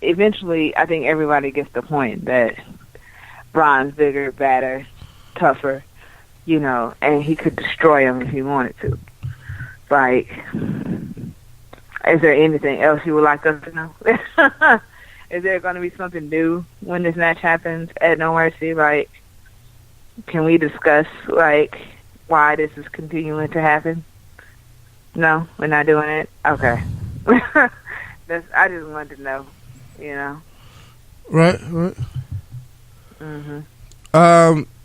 S7: Eventually, I think everybody gets the point that Braun's bigger, badder, tougher, you know, and he could destroy him if he wanted to. Like, is there anything else you would like us to know? Is there going to be something new when this match happens at No Mercy? Like, can we discuss, like, why this is continuing to happen? No, we're not doing it? Okay. I just wanted to know, you know.
S6: Right.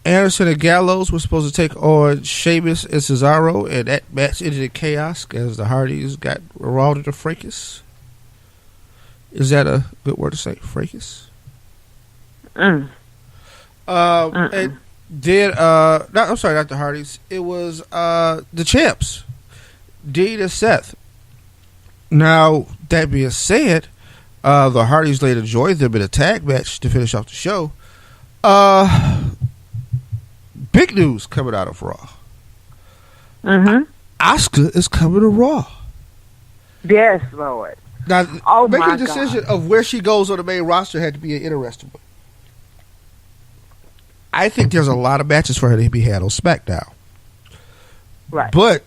S6: Anderson and Gallows were supposed to take on Sheamus and Cesaro, and that match ended in chaos as the Hardys got rolled into fracas. Is that a good word to say? Fracas? And then, I'm sorry, not the Hardys. It was the champs, Dean and Seth. Now, that being said, the Hardys later joined them in a tag match to finish off the show. Big news coming out of Raw. Asuka is coming to Raw.
S7: Yes, Lord.
S6: Now, making a decision of where she goes on the main roster had to be an interesting one. I think there's a lot of matches for her to be had on SmackDown.
S7: Right.
S6: But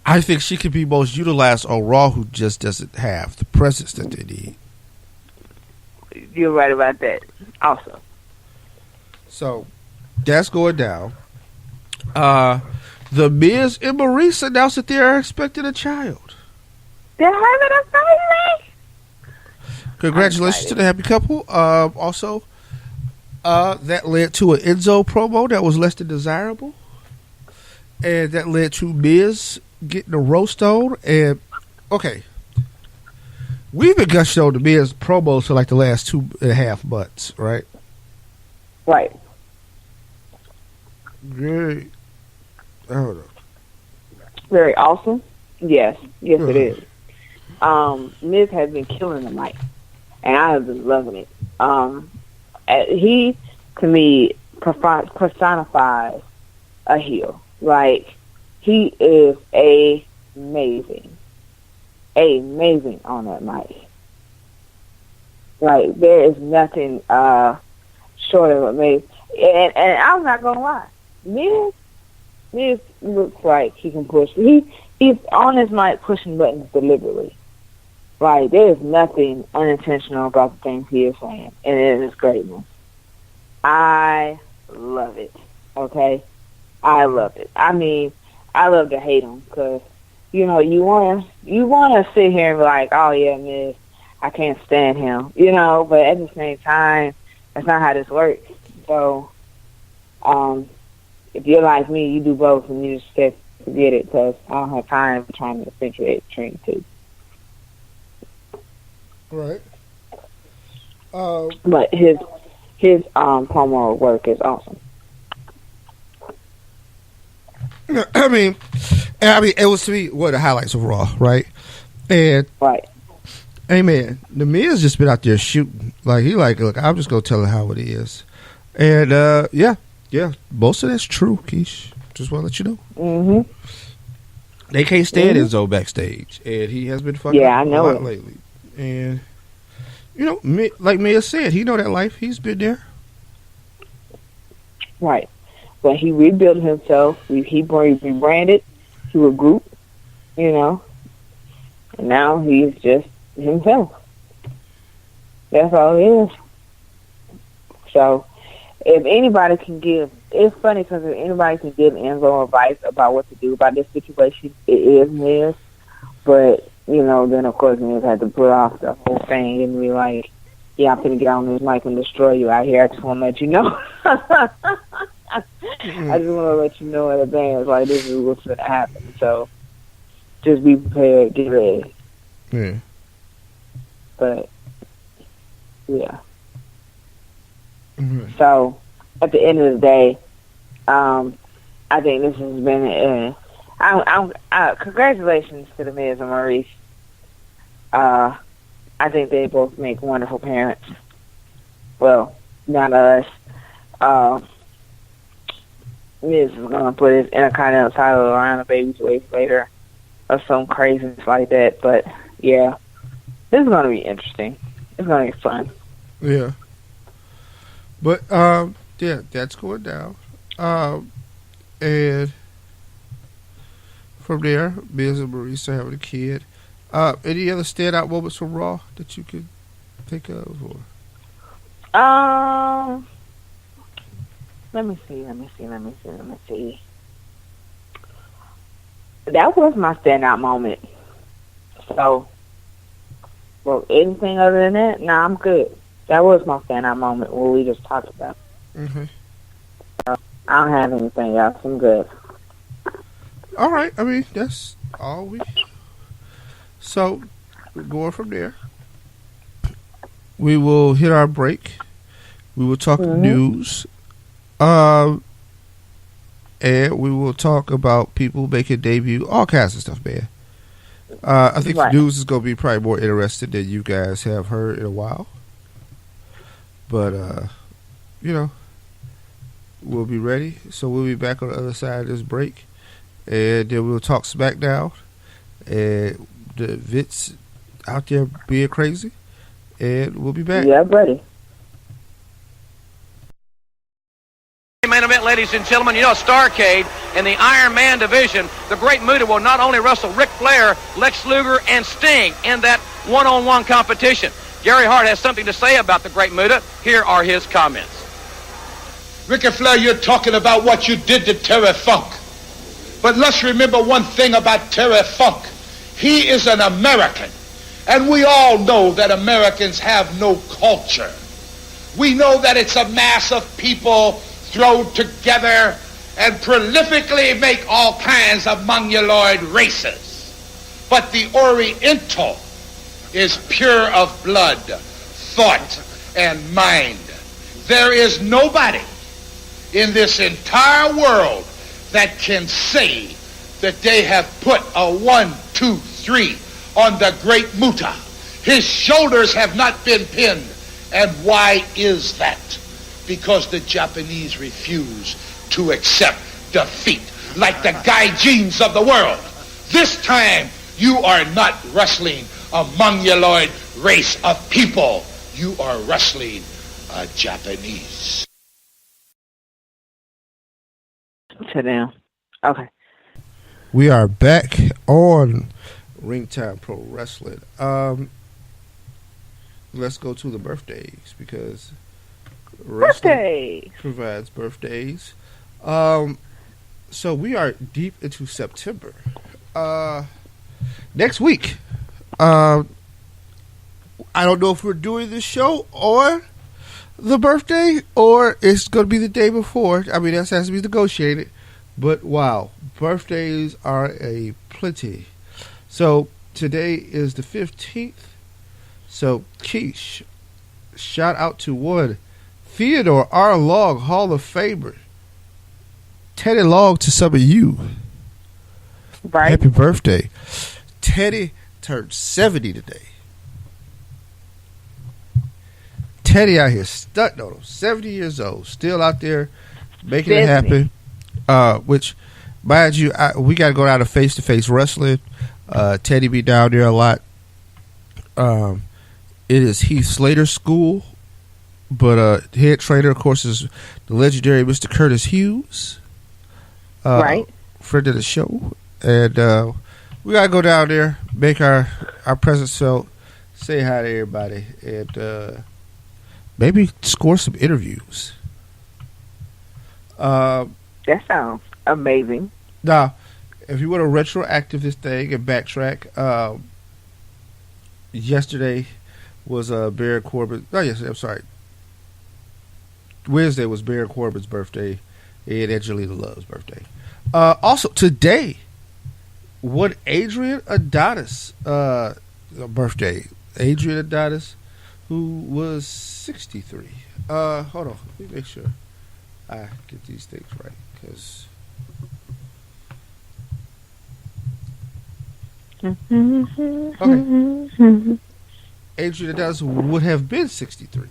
S6: I think she could be most utilized on Raw, who just doesn't have the presence that they need.
S7: You're right about that also.
S6: So, that's going down. The Miz and Maurice announced that they are expecting a child.
S7: They're having a baby.
S6: Congratulations to the happy couple. Also, that led to an Enzo promo that was less than desirable. And that led to Miz getting a roast on. And, okay, we've been gushing on the Miz promos for like the last 2.5 months, right?
S7: Right.
S6: Great. I don't know.
S7: Very awesome. Yes, it is. Miz has been killing the mic, and I have been loving it. He, to me, personifies a heel. Like, he is amazing on that mic. Like, there is nothing short of amazing. And I'm not gonna lie, Miz looks like he can push. He's on his mic pushing buttons deliberately. Like, there is nothing unintentional about the things he is saying, and it is greatness. I love it. Okay, I love it. I mean, I love to hate him because, you know, you wanna sit here and be like, oh yeah, Miz, I can't stand him, you know. But at the same time, That's not how this works. So, if you're like me, you do both, and you just forget it because I don't have time trying to accentuate between the two.
S6: Right.
S7: But his promo work is awesome.
S6: I mean, it was to me one of the highlights of Raw, right? And
S7: right.
S6: Hey man, the Miz just been out there shooting. Like look, I'm just gonna tell her how it is. And yeah, most of that's true, Keish. Just want to let you know.
S7: Mm-hmm.
S6: They can't stand Enzo backstage, and he has been fucking
S7: I know
S6: a lot lately. And you know, like Miz said, he know that life. He's been there.
S7: Right. But he rebuilt himself. He rebranded to a group, you know. And now he's just himself. That's all it is. So, if anybody can give, it's funny because if anybody can give Enzo advice about what to do about this situation, it is Miz. But, you know, then of course Miz had to put off the whole thing and be like, yeah, I'm going to get on this mic and destroy you out here. I just want to let you know. I just want to let you know in advance, like, this is what's going to happen. So, just be prepared, get ready.
S6: Yeah.
S7: But, yeah.
S6: Mm-hmm.
S7: So, at the end of the day, I think this has been, congratulations to the Miz and Maurice. I think they both make wonderful parents. Well, not us. Miz is going to put his Intercontinental title around a baby's waist later or some craziness like that. But, yeah, this is going to be interesting. It's going to be fun.
S6: Yeah. But, yeah, that's going down. And from there, Miz and Maurice are having a kid. Any other standout moments from Raw that you could think of? Or?
S7: Let me see. That was my standout moment. So, well, anything other than that, nah, I'm good. That was my standout moment, what we just talked about.
S6: Mm-hmm.
S7: So, I don't have anything else. I'm good.
S6: All right. I mean, that's all we... So, we're going from there. We will hit our break. We will talk news. And we will talk about people making debut, all kinds of stuff, man. I think the news is going to be probably more interesting than you guys have heard in a while. But, you know, we'll be ready. So we'll be back on the other side of this break. And then we'll talk SmackDown. And the Vince out there being crazy. And we'll be back.
S7: Yeah, I'm ready.
S8: Main event, ladies and gentlemen, you know, Starrcade in the Iron Man division, the Great Muta will not only wrestle Ric Flair, Lex Luger, and Sting in that one-on-one competition. Gary Hart has something to say about the Great Muta. Here are his comments.
S9: Ric Flair, you're talking about what you did to Terry Funk. But let's remember one thing about Terry Funk. He is an American. And we all know that Americans have no culture. We know that it's a mass of people thrown together and prolifically make all kinds of mongoloid races. But the Oriental is pure of blood, thought, and mind. There is nobody in this entire world that can say that they have put a 1, 2, 3 on the Great Muta. His shoulders have not been pinned. And why is that? Because the Japanese refuse to accept defeat like the Gaijins of the world. This time, you are not wrestling a mongoloid race of people. You are wrestling a Japanese.
S7: Sit down. Okay.
S6: We are back on Ring Time Pro Wrestling. Let's go to the birthdays because wrestling provides birthdays. So we are deep into September. Next week, I don't know if we're doing this show or the birthday or it's going to be the day before. I mean, that has to be negotiated. But wow, birthdays are a plenty. So today is the 15th. So Keish, shout out to one Theodore R. Long, Hall of Famer. Teddy Long to some of you.
S7: Right.
S6: Happy birthday. Teddy turned 70 today. Teddy out here stunting on him. 70 years old. Still out there making it happen. Which, mind you, we got to go down to face-to-face wrestling. Teddy be down there a lot. It is Heath Slater's school. But head trainer, of course, is the legendary Mr. Curtis Hughes.
S7: Right.
S6: Friend of the show. And we got to go down there, make our presence felt, say hi to everybody, and maybe score some interviews.
S7: That sounds amazing.
S6: Now, if you want to retroactive this thing and backtrack, yesterday was Baron Corbin. Oh, yes, I'm sorry. Wednesday was Baron Corbin's birthday and Angelina Love's birthday. Also, today, what Adrian Adonis' birthday. Adrian Adonis, who was 63. Hold on. Let me make sure I get these things right. Because... Okay. Adrian Adonis would have been 63.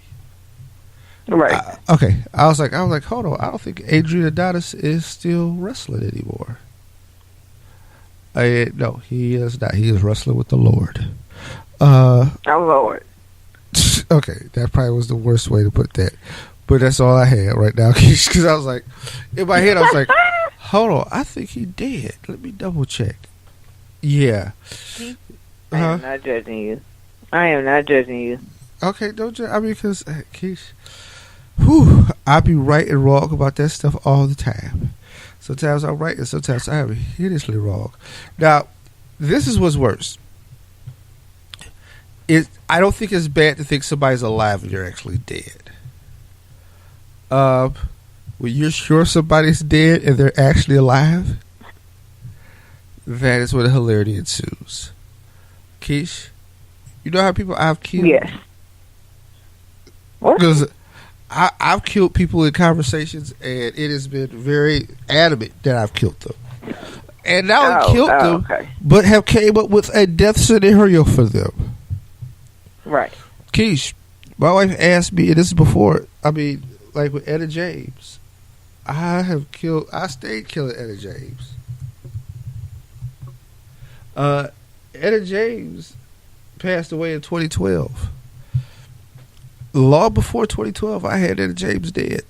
S7: Right.
S6: Okay. I was like, hold on. I don't think Adrian Adonis is still wrestling anymore. No, he is not. He is wrestling with the Lord.
S7: Oh, Lord.
S6: Okay, that probably was the worst way to put that. But that's all I had right now. Because I was like, in my head, I was like, hold on. I think he did. Let me double check. Yeah.
S7: I am not judging you. I am not judging you.
S6: Okay, don't judge. I mean, because, Keish, I be right and wrong about that stuff all the time. Sometimes I'm right and sometimes I am hideously wrong. Now, this is what's worse. I don't think it's bad to think somebody's alive and you're actually dead. When you're sure somebody's dead and they're actually alive, that is where the hilarity ensues. Keish, you know how people I've killed?
S7: Yes. What?
S6: Because I've killed people in conversations, and it has been very adamant that I've killed them. And now I've killed them,
S7: okay.
S6: but have came up with a death scenario for them.
S7: Right.
S6: Keish, my wife asked me, and this is before, I mean, like with Etta James, I stayed killing Etta James. Etta James passed away in 2012. Long before 2012, I had Etta James dead.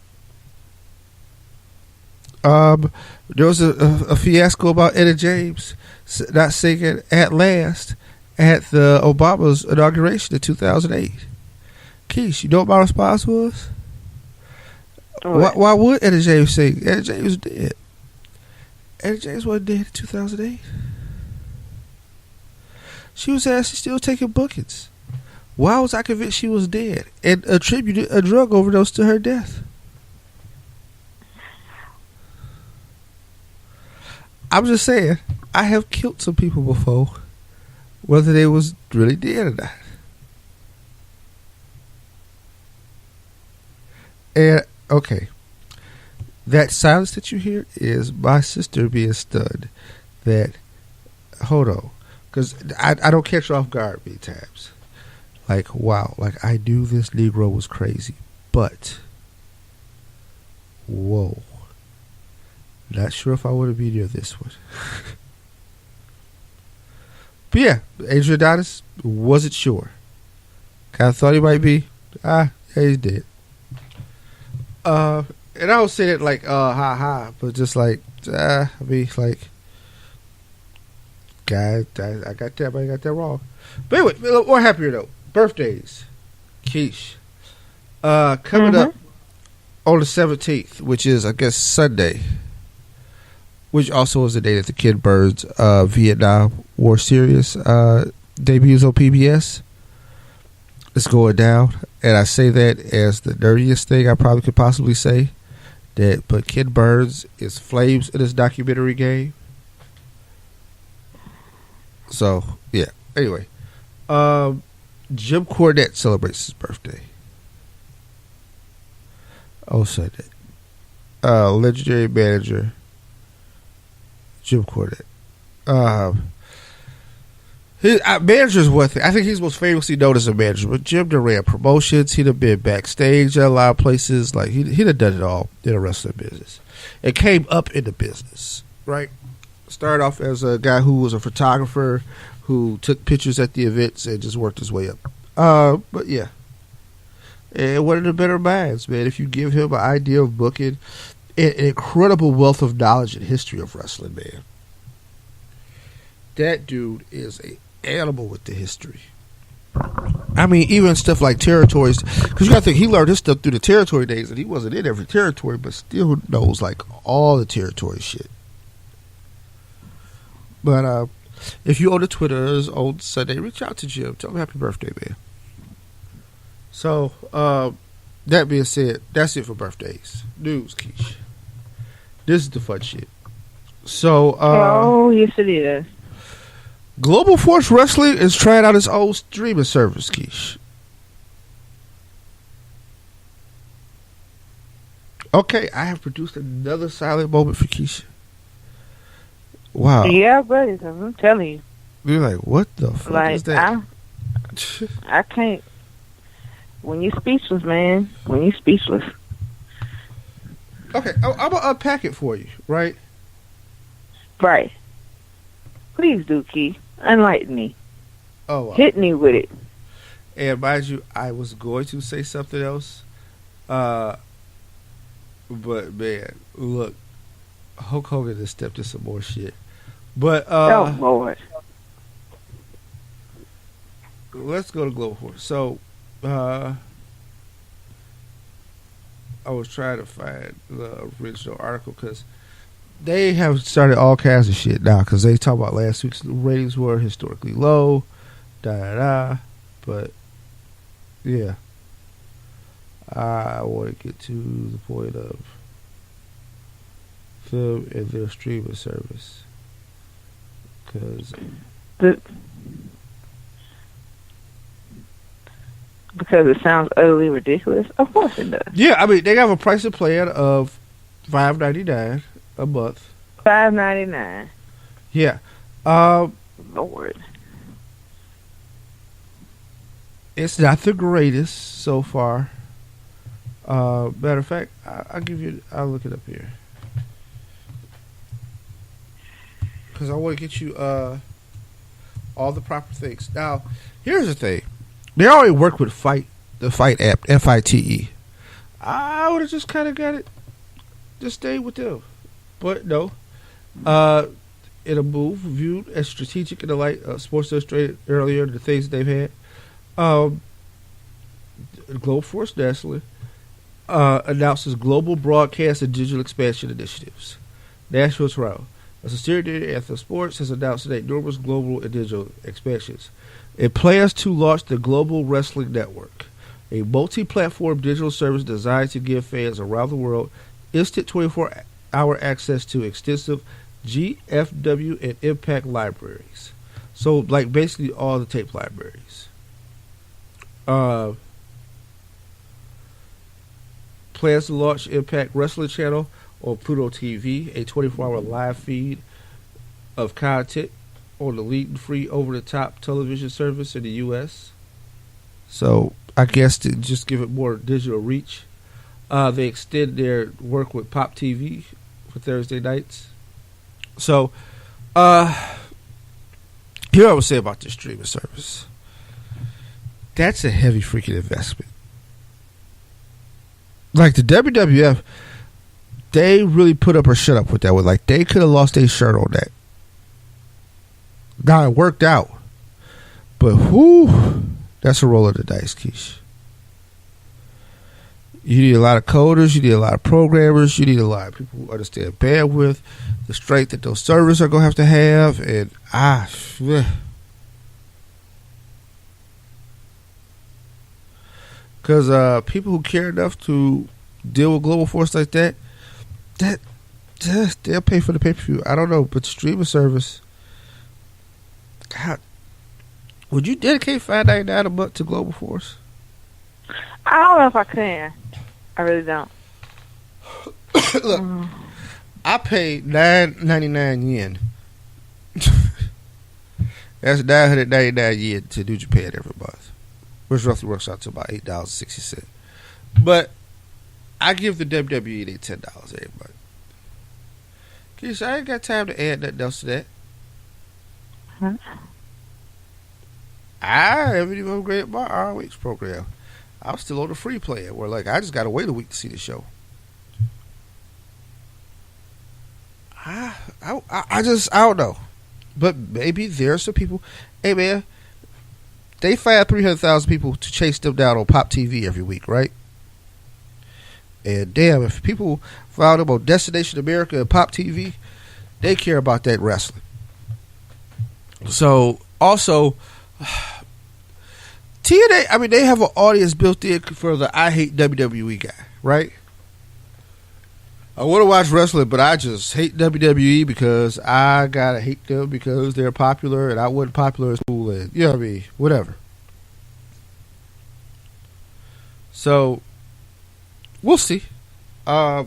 S6: There was a fiasco about Etta James not singing "At Last" at the Obama's inauguration in 2008. Keish, you know what my response was? Why would Etta James sing? Etta James was dead. Etta James wasn't dead in 2008. She was actually still taking bookings. Why was I convinced she was dead and attributed a drug overdose to her death? I'm just saying, I have killed some people before, whether they was really dead or not. And, okay, that silence that you hear is my sister being stunned that, hold on, because I don't catch her off guard many times. Like, wow, like I knew this Negro was crazy, but, whoa, not sure if I want to be near this one. But yeah, Adrian Adonis, wasn't sure. Kind of thought he might be. Yeah, he's dead. And I don't say it like, ha, but just like, I mean, like, guy, I got that, but I got that wrong. But anyway, more happier though. Birthdays. Keish. Coming up on the 17th, which is, I guess, Sunday, which also was the day that the Ken Burns Vietnam War series debuts on PBS. It's going down, and I say that as the nerdiest thing I probably could possibly say. But Ken Burns is flames in his documentary game. So yeah. Anyway, Jim Cornette celebrates his birthday. Oh, Sunday. Legendary manager Jim Cornette. Manager is one thing. I think he's most famously known as a manager, but Jim done ran promotions. He'd have been backstage at a lot of places. Like he'd have done it all in the wrestling business. And came up in the business, right? Started off as a guy who was a photographer who took pictures at the events and just worked his way up. But yeah. And one of the better minds, man. If you give him an idea of booking, an incredible wealth of knowledge and history of wrestling, man. That dude is an animal with the history. I mean, even stuff like territories, because you got to think he learned his stuff through the territory days, and he wasn't in every territory, but still knows like all the territory shit. But if you own the Twitters on Sunday, reach out to Jim. Tell him happy birthday, man. So, that being said, that's it for birthdays. News, Keish. This is the fun shit. So,
S7: oh, yes it is.
S6: Global Force Wrestling is trying out its own streaming service, Keish. Okay, I have produced another silent moment for Keisha. Wow.
S7: Yeah, buddy, I'm telling you.
S6: You're like, what the fuck is that?
S7: I can't. When you're speechless, man. When you're speechless.
S6: Okay, I'm going to unpack it for you, right?
S7: Right. Please do, Key. Enlighten me.
S6: Oh, wow.
S7: Hit me with it.
S6: And mind you, I was going to say something else. But, man, look. Hulk Hogan has stepped in some more shit. But,
S7: oh, Lord.
S6: Let's go to Global Force. So, I was trying to find the original article because they have started all kinds of shit now because they talk about last week's ratings were historically low, but yeah, I want to get to the point of them and their streaming service because
S7: it sounds utterly ridiculous. Of course it does.
S6: Yeah, I mean they have a pricing plan of $5.99 a month.
S7: $5.99.
S6: Yeah.
S7: Lord.
S6: It's not the greatest so far. Matter of fact, I'll look it up here. Because I want to get you all the proper things. Now, here's the thing. They already work with the Fight app, FITE. I would have just kind of got it. Just stayed with them. But no. In a move viewed as strategic in the light of Sports Illustrated earlier, the things they've had. Global Force Wrestling announces global broadcast and digital expansion initiatives. Nashville Toronto. A subsidiary Anthem Sports has announced today numerous global and digital expansions. It plans to launch the Global Wrestling Network, a multi-platform digital service designed to give fans around the world instant 24-hour access to extensive GFW and Impact libraries. So, like, basically all the tape libraries. Plans to launch Impact Wrestling Channel on Pluto TV, a 24-hour live feed of content on the leading free over-the-top television service in the U.S. So, I guess to just give it more digital reach, they extend their work with Pop TV for Thursday nights. So, here I would say about this streaming service. That's a heavy freaking investment. Like the WWF, they really put up or shut up with that one. Like they could have lost their shirt on that. Now it worked out, but whoo, that's a roll of the dice, Keish. You need a lot of coders, you need a lot of programmers, you need a lot of people who understand bandwidth, the strength that those servers are gonna have to have, and Because people who care enough to deal with Global Force like that, they'll pay for the pay-per-view. I don't know, but streaming service, God, would you dedicate $5.99 a month to Global Force?
S7: I don't know if I can. I really don't.
S6: Look, I paid $9.99 yen. That's 999 yen to New Japan every month, which roughly works out to about $8.60. But I give the WWE their $10 every month. Keisha, I ain't got time to add nothing else to that.
S7: Huh?
S6: I haven't even upgraded my ROH program. I'm still on the free plan where, like, I just got to wait a week to see the show. I don't know. But maybe there are some people. Hey, man, they find 300,000 people to chase them down on Pop TV every week, right? And damn, if people found them on Destination America and Pop TV, they care about that wrestling. So, also, TNA, I mean, they have an audience built in for the I hate WWE guy, right? I want to watch wrestling, but I just hate WWE because I gotta hate them because they're popular and I wasn't popular in school, and you know what I mean, whatever. So we'll see. I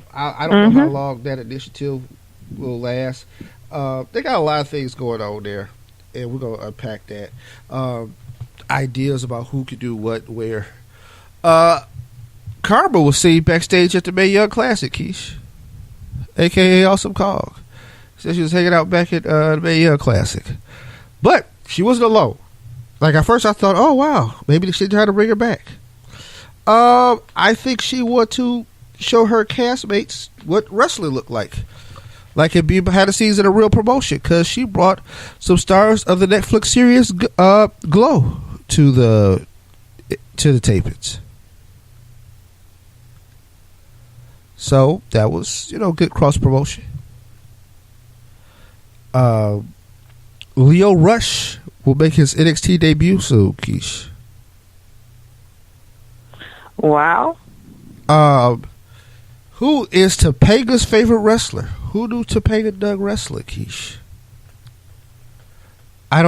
S6: don't know how long that initiative will last. They got a lot of things going on there, and we're gonna unpack that. Ideas about who could do what, where. Kharma was seen backstage at the Mae Young Classic, Keish, a.k.a. Awesome Cog. Said she was hanging out back at the Mae Young Classic. But she wasn't alone. Like, at first I thought, oh, wow, maybe they should try to bring her back. I think she wanted to show her castmates what wrestling looked like. Like it'd be behind the scenes in a real promotion, because she brought some stars of the Netflix series Glow to the tapings. So that was, good cross promotion. Lio Rush will make his NXT debut soon, Keish.
S7: Wow.
S6: Who is Topanga's favorite wrestler? Who knew Topanga dug wrestling, Keish? I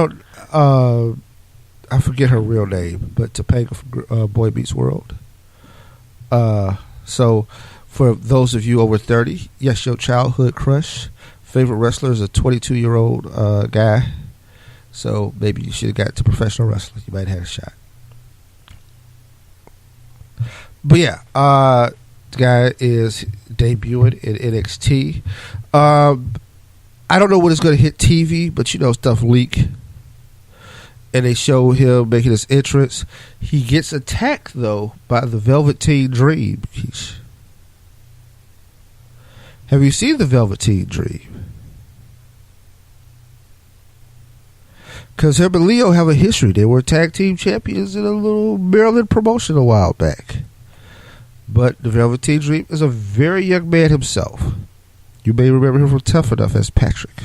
S6: forget her real name, but Topanga from Boy Meets World. So, for those of you over 30, yes, your childhood crush, favorite wrestler is a 22-year-old guy. So, maybe you should have got to professional wrestling. You might have had a shot. But yeah, the guy is debuting in NXT. I don't know when it's going to hit TV, but stuff leak. And they show him making his entrance. He gets attacked, though, by the Velveteen Dream. Have you seen the Velveteen Dream? Because him and Leo have a history. They were tag team champions in a little Maryland promotion a while back. But the Velveteen Dream is a very young man himself. You may remember him from Tough Enough as Patrick.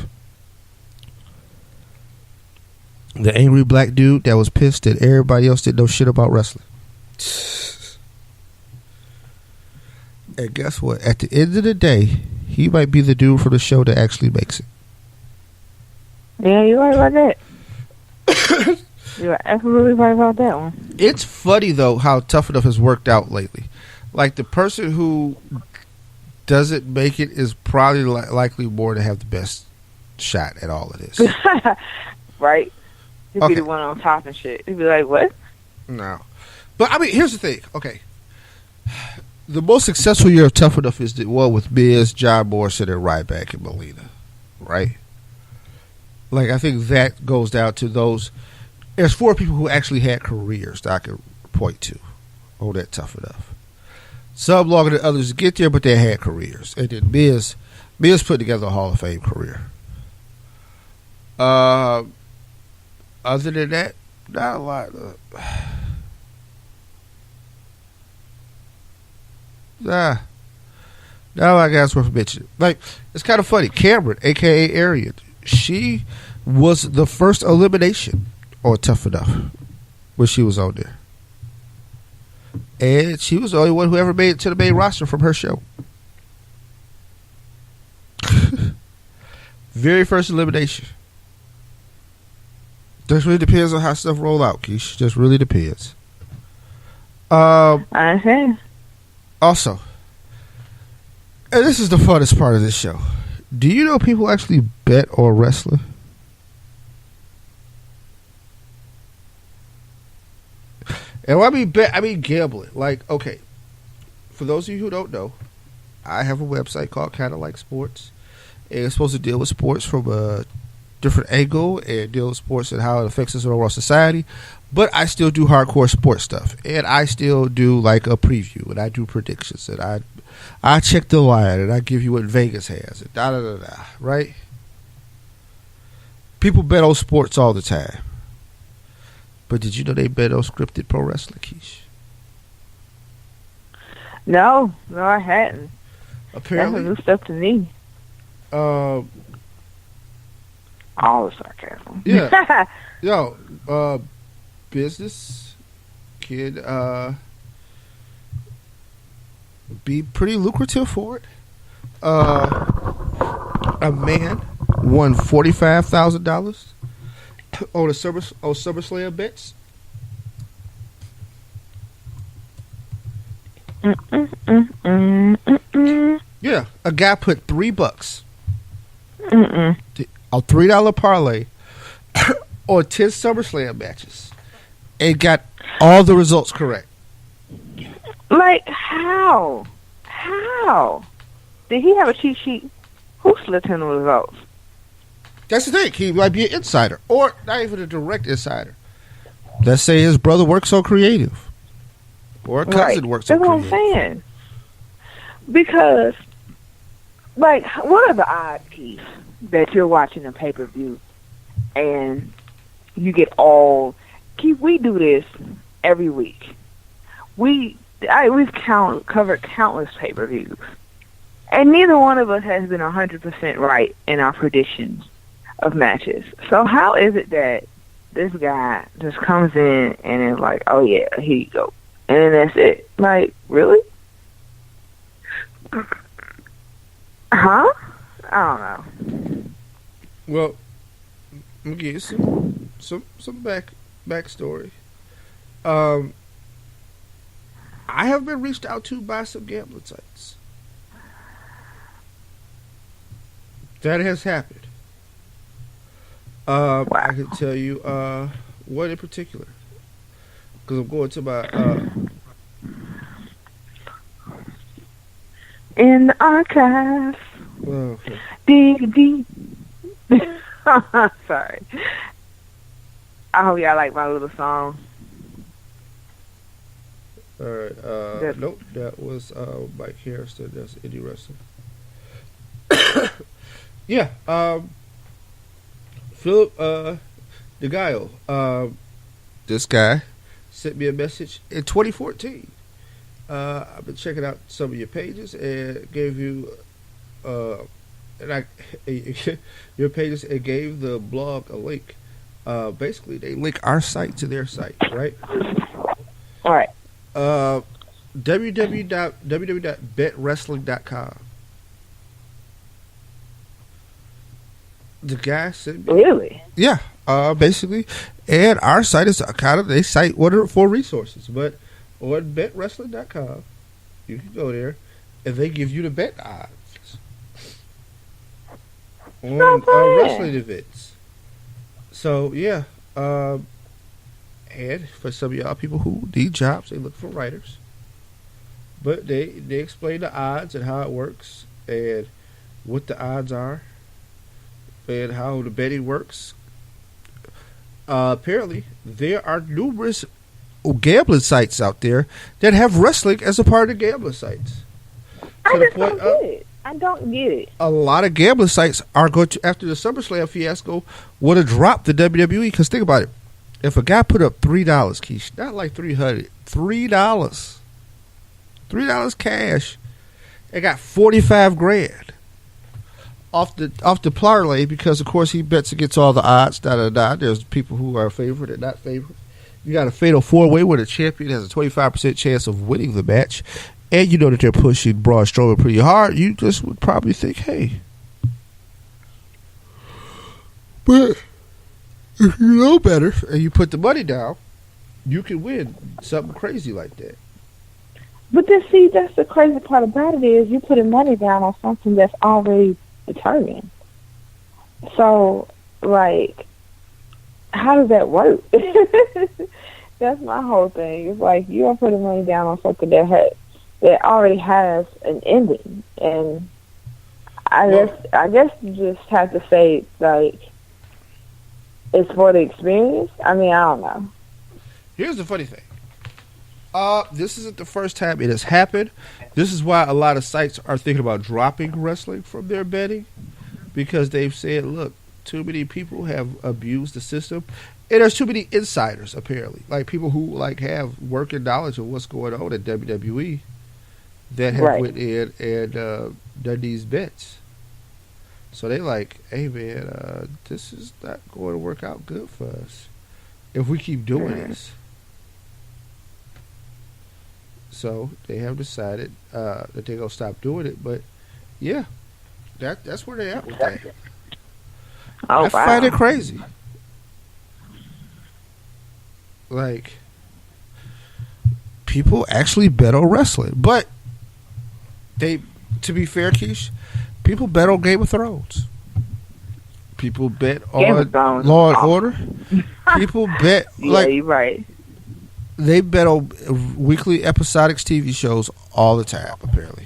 S6: The angry black dude that was pissed that everybody else didn't know shit about wrestling. And guess what? At the end of the day, he might be the dude for the show that actually makes it.
S7: Yeah, you're right about that. You're absolutely right about that one.
S6: It's funny, though, how Tough Enough has worked out lately. Like, the person who doesn't make it is probably likely more to have the best shot at all of this.
S7: Right? He'd be the one on top and shit. He'd be like, what?
S6: No. But, I mean, here's the thing. Okay. The most successful year of Tough Enough is the one with Miz, John Morrison, and Ryback and Melina. Right? Like, I think that goes down to those. There's 4 people who actually had careers that I can point to on that Tough Enough. Some longer than others to get there, but they had careers. And then Miz put together a Hall of Fame career. Other than that, not a lot. Not a lot of guys worth mentioning. Like, it's kind of funny. Cameron, a.k.a. Arian, she was the first elimination on Tough Enough when she was on there. And she was the only one who ever made it to the main roster from her show. Very first elimination. Just really depends on how stuff roll out, Keish. Just really depends.
S7: Okay.
S6: Also, and this is the funnest part of this show. Do you know people actually bet on wrestling? And when I mean bet, I mean gambling. Like, okay, for those of you who don't know, I have a website called Kinda Like Sports. And it's supposed to deal with sports from a different angle and deal with sports and how it affects us in overall society. But I still do hardcore sports stuff. And I still do like a preview. And I do predictions. And I check the line. And I give you what Vegas has. And da-da-da-da. Right? People bet on sports all the time. But did you know they bet on scripted pro wrestling, Keish?
S7: No, I hadn't.
S6: Apparently.
S7: That's new stuff to me. All the sarcasm.
S6: Yeah. Yo, business can be pretty lucrative for it. A man won $45,000 on SummerSlam bets. Yeah, a guy put $3 a $3 parlay on 10 SummerSlam matches and got all the results correct.
S7: Like, how? How? Did he have a cheat sheet? Who slipped him the results?
S6: That's the thing. He might be an insider, or not even a direct insider. Let's say his brother works on creative, or a cousin works on creative.
S7: That's what I'm saying. Because, like, what are the odds, Keith, that you're watching a pay-per-view and you get all... Keith, we do this every week. We've covered countless pay-per-views. And neither one of us has been 100% right in our predictions of matches. So how is it that this guy just comes in and is like, oh yeah, here you go. And then that's it. Like, really? Huh? I don't know.
S6: Well, let me give you some backstory. I have been reached out to by some gambling sites. That has happened.
S7: Wow.
S6: I can tell you one in particular, because I'm going to my
S7: in the archives.
S6: Oh, okay.
S7: Dig deep. Sorry. I hope y'all like my little song.
S6: All right. Nope, that was Mike Harrison. That's indie wrestling. Yeah. Philip DeGaio. This guy sent me a message in 2014. I've been checking out some of your pages and gave you your pages and gave the blog a link. Basically, they link our site to their site, right?
S7: All right.
S6: www.betwrestling.com. The guy sent me.
S7: Really?
S6: Yeah. Basically, and our site is they cite for resources, but on betwrestling.com, you can go there, and they give you the bet odds on wrestling events. So yeah, and for some of y'all people who need jobs, they look for writers. But they explain the odds and how it works and what the odds are and how the betting works. Apparently, there are numerous gambling sites out there that have wrestling as a part of the gambling sites.
S7: I just don't get it. I don't get it.
S6: A lot of gambling sites are going to, after the SummerSlam fiasco, want to drop the WWE. Because think about it. If a guy put up $3, Keish, not like $300, $3 cash, and got $45,000 off the parlay, because of course he bets against all the odds. There's people who are favored and not favored, You got a fatal 4-way where the champion has a 25% chance of winning the match, and you know that they're pushing Braun Strowman pretty hard. You just would probably think, hey. But if you know better and you put the money down, you can win something crazy like that.
S7: But then, see, that's the crazy part about it is you putting money down on something that's already determined. So, like, how does that work? That's my whole thing. It's like you are putting money down on something that already has an ending, and I guess you just have to say like it's for the experience. I mean, I don't know.
S6: Here's the funny thing. This isn't the first time it has happened. This is why a lot of sites are thinking about dropping wrestling from their betting, because they've said, look, too many people have abused the system, and there's too many insiders apparently, like people who like have working knowledge of what's going on at WWE that have went in and done these bets. So they like, hey man, this is not going to work out good for us if we keep doing this. So they have decided that they're gonna stop doing it. But yeah, that's where they're at with that. I find it crazy. Like, people actually bet on wrestling, but to be fair, Keish, people bet on Game of Thrones. People bet on Law and Order. People bet
S7: yeah, you're right.
S6: They bet on weekly episodic TV shows all the time, apparently.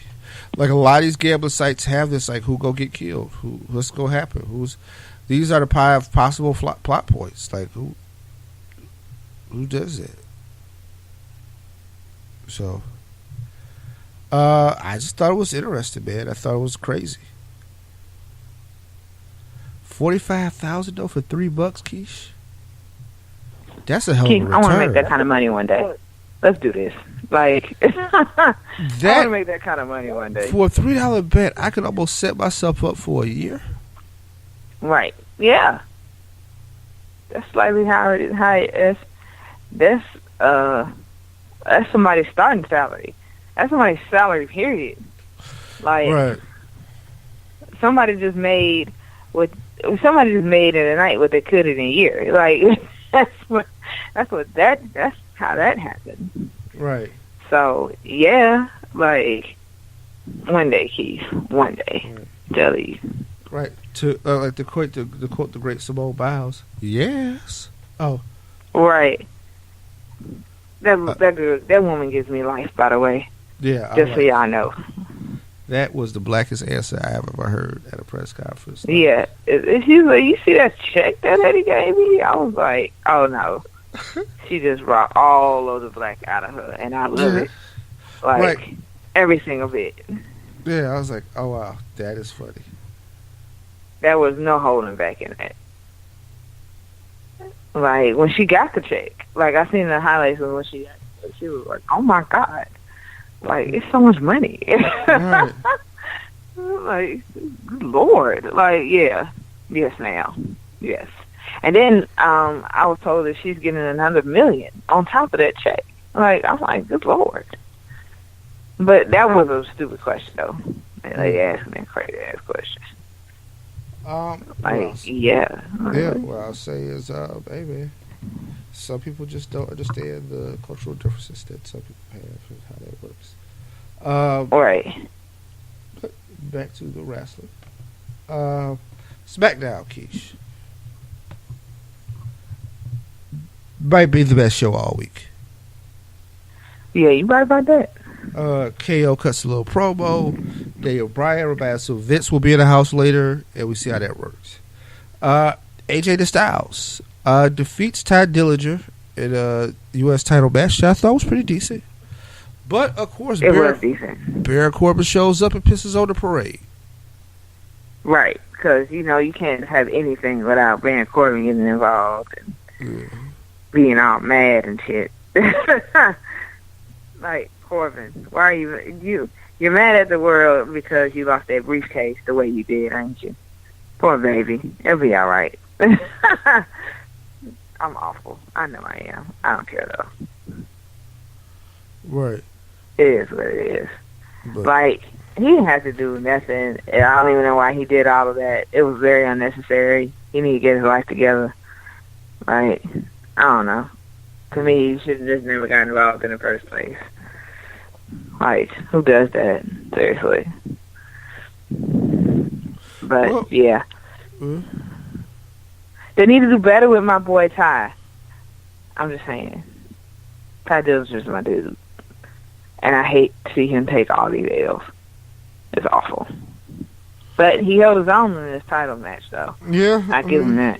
S6: Like, a lot of these gambling sites have this, like, who go get killed? What's going to happen? These are the possible plot points. Like, who does it? So, I just thought it was interesting, man. I thought it was crazy. $45,000 though for $3, Keish. That's a hell of a return.
S7: I want to make that kind of money one day. Let's do this. Like, I want to make that kind of money one day.
S6: For a $3 bet, I could almost set myself up for a year.
S7: Right. Yeah. That's slightly higher. That's somebody's starting salary. That's somebody's salary, period. Like, somebody just made in a night what they could in a year. Like, that's how that happened.
S6: Right.
S7: So yeah, like, one day, Keith, one day, Jelly.
S6: Right. To like to quote the great Simone Biles. Yes. Oh.
S7: Right. That woman gives me life, by the way.
S6: Yeah.
S7: Just so y'all know.
S6: That was the blackest answer I have ever heard at a press conference.
S7: Yeah. She's like, you see that check that Eddie gave me? I was like, oh no. She just brought all of the black out of her, and I love it. Like, every single bit.
S6: Yeah, I was like, oh wow, that is funny.
S7: There was no holding back in that. Like, when she got the check, like, I seen the highlights of when she got it, she was like, oh my God. Like, it's so much money. Right. Like, good Lord. Like, yeah. Yes, ma'am. Yes. And then I was told that she's getting another $1 million on top of that check. Like, I'm like, good Lord. But that was a stupid question, though. They asked me a crazy ass question. Yeah.
S6: Yeah, what I'll say is, hey man, some people just don't understand the cultural differences that some people have and how that works.
S7: Right.
S6: But back to the wrestling. SmackDown, Keish. Might be the best show all week.
S7: Yeah, you right about that.
S6: KO cuts a little promo. Daniel Bryan, everybody. So Vince will be in the house later, and we see how that works. AJ Styles defeats Ty Dillinger in a U.S. title match that I thought was pretty decent. But, of course, Baron Corbin shows up and pisses on the parade.
S7: Right, because, you know, you can't have anything without Baron Corbin getting involved and being all mad and shit. Like, Corbin, why are you're mad at the world because you lost that briefcase the way you did, ain't you? Poor baby. It'll be all right. I'm awful. I know I am. I don't care though.
S6: Right.
S7: It is what it is.
S6: But,
S7: Like, he didn't have to do nothing. And I don't even know why he did all of that. It was very unnecessary. He needed to get his life together. Like, I don't know. To me, he should have just never got involved in the first place. Like, who does that? Seriously. But,
S6: well,
S7: yeah. They need to do better with my boy Ty. I'm just saying. Ty Dillinger's my dude. And I hate to see him take all these L's. It's awful. But he held his own in this title match, though.
S6: Yeah.
S7: I give him that.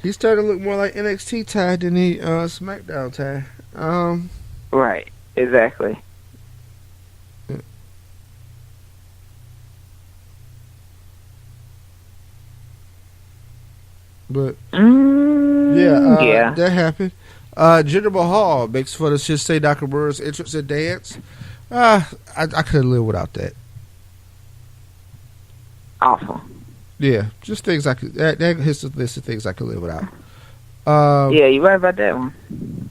S6: He's starting to look more like NXT Ty than he SmackDown Ty.
S7: Right. Exactly.
S6: But
S7: yeah,
S6: that happened. Jinder Mahal makes fun of Shinsuke Nakamura's entrance and dance. I couldn't live without that.
S7: Awful.
S6: Yeah, just things I could. That hits the list of things I could live without.
S7: Yeah, you're right about that one.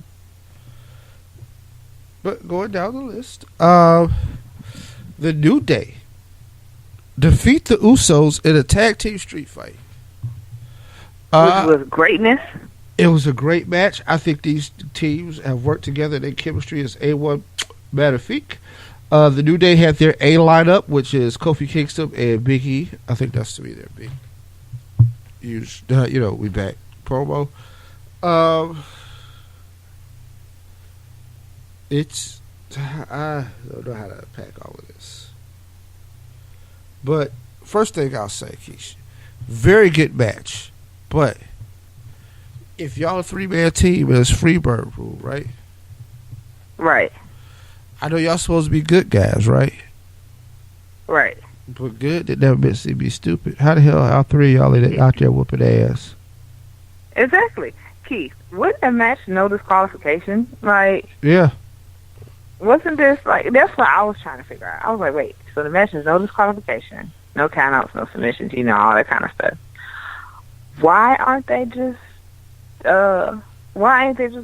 S6: But going down the list, the New Day defeat the Usos in a tag team street fight.
S7: Which was greatness.
S6: It was a great match. I think these teams have worked together. Their chemistry is A1 magnifique. The New Day had their A lineup, which is Kofi Kingston and Big E. I think that's to me their big. We back promo. I don't know how to unpack all of this. But first thing I'll say, Keisha, very good match. But if y'all a 3-man team, it's Freebird rule, right?
S7: Right.
S6: I know y'all supposed to be good guys, right?
S7: Right.
S6: But good that never meant to be stupid. How the hell all three of y'all out there whooping ass?
S7: Exactly. Keith, wouldn't that match no disqualification? Like,
S6: yeah.
S7: Wasn't this, like, that's what I was trying to figure out. I was like, wait, so the match is no disqualification, no countouts, no submissions, all that kind of stuff. Why aren't they just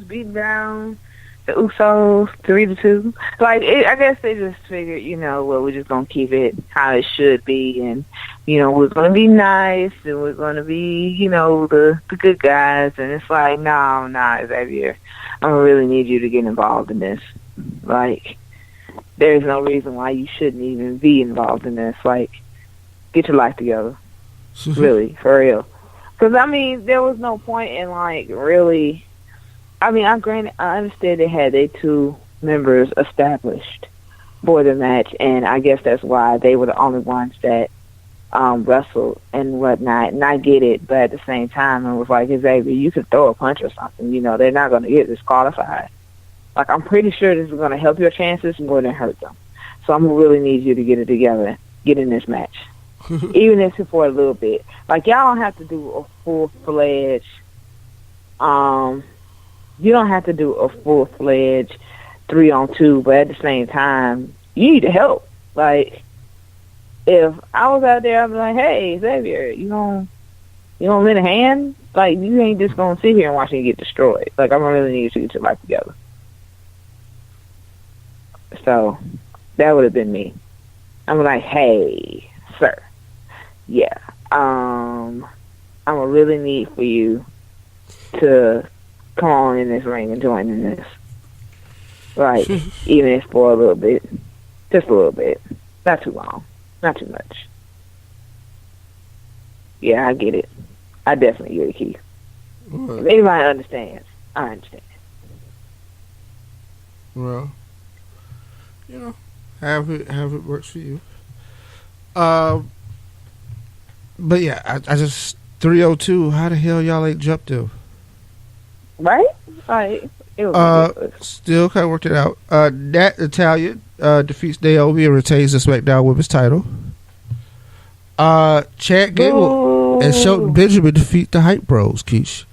S7: beating down the Usos 3-2? Like, I guess they just figured, we're just gonna keep it how it should be, and we're gonna be nice, and we're gonna be, the good guys. And it's like, no, Xavier, I really need you to get involved in this. Like, there's no reason why you shouldn't even be involved in this. Like, get your life together, really, for real. Because, there was no point in, like, really... I understand they had their 2 members established for the match, and I guess that's why they were the only ones that wrestled and whatnot. And I get it, but at the same time, it was like, Xavier, you can throw a punch or something. They're not going to get disqualified. Like, I'm pretty sure this is going to help your chances more than hurt them. So I'm going to really need you to get it together, get in this match. Even if it's for a little bit. Like, y'all don't have to do a full-fledged, you don't have to do a full-fledged 3-on-2, but at the same time, you need to help. Like, if I was out there, I'd be like, hey, Xavier, you gonna lend a hand? Like, you ain't just gonna sit here and watch me get destroyed. Like, I'm really need you to get your life together. So, that would have been me. I'm like, hey, sir. Yeah, I'm gonna really need for you to come on in this ring and join in this. Like, even if for a little bit. Just a little bit. Not too long. Not too much. Yeah, I get it. I definitely get it, Keith. If anybody understands, I understand.
S6: Well, have it works for you. But yeah, I just 302. How the hell y'all ain't jumped to?
S7: Right? Like, it was
S6: still kind of worked it out. Nat Italian defeats Naomi and retains the SmackDown Women's title. Chad Gable and Shelton Benjamin defeat the Hype Bros, Keish.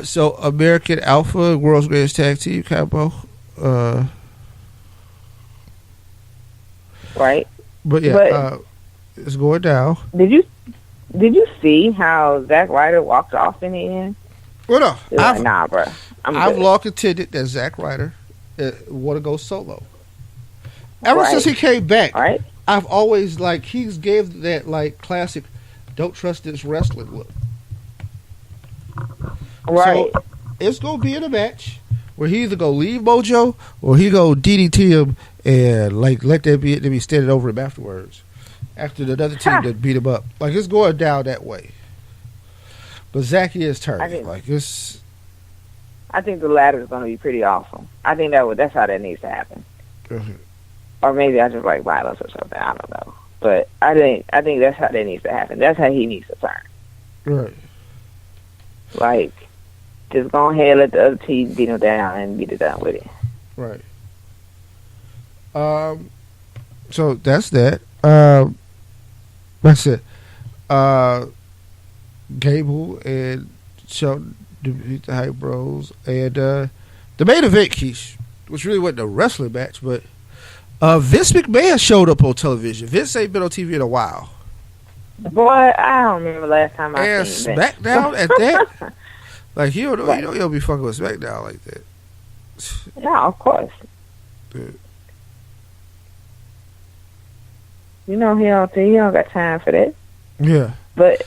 S6: So American Alpha World's Greatest Tag Team combo.
S7: Right.
S6: But yeah, it's going down.
S7: Did you see how Zack Ryder walked off in the end?
S6: Well, no,
S7: nah, bro.
S6: I've long contended that Zack Ryder want to go solo. Ever since he came back, I've always he's gave that classic "don't trust this wrestling" look.
S7: Right.
S6: So it's gonna be in a match where he either go leave Mojo or he go DDT him and let them be standing over him afterwards. After the other team that beat him up, it's going down that way. But Zack is turning.
S7: I think the latter is going to be pretty awesome. I think that's how that needs to happen.
S6: Mm-hmm.
S7: Or maybe I just like violence or something. I don't know. But I think that's how that needs to happen. That's how he needs to turn.
S6: Right.
S7: Just go ahead and let the other team beat him down and get it done with it.
S6: Right. So that's that. That's it. Gable and Shelton defeat the Hype Bros. And the main event, Keish, which really wasn't a wrestling match, but Vince McMahon showed up on television. Vince ain't been on TV in a while.
S7: Boy, I don't remember last time I seen
S6: SmackDown at that. You don't be fucking with SmackDown like that.
S7: Yeah, of course.
S6: Dude.
S7: He don't got time for that.
S6: Yeah.
S7: But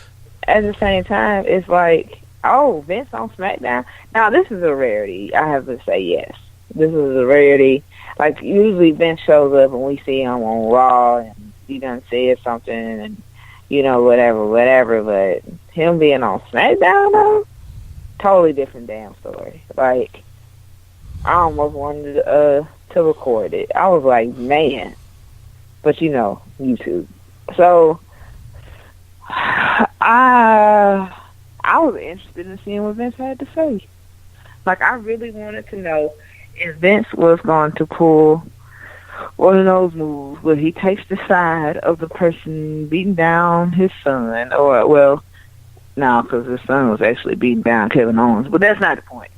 S7: at the same time, it's Vince on SmackDown. Now, this is a rarity. I have to say yes. This is a rarity. Usually Vince shows up and we see him on Raw and he done said something and, whatever. But him being on SmackDown, though, totally different damn story. I almost wanted to record it. I was like, man. But, YouTube. So, I was interested in seeing what Vince had to say. I really wanted to know if Vince was going to pull one of those moves where he takes the side of the person beating down his son, because his son was actually beating down Kevin Owens, but that's not the point.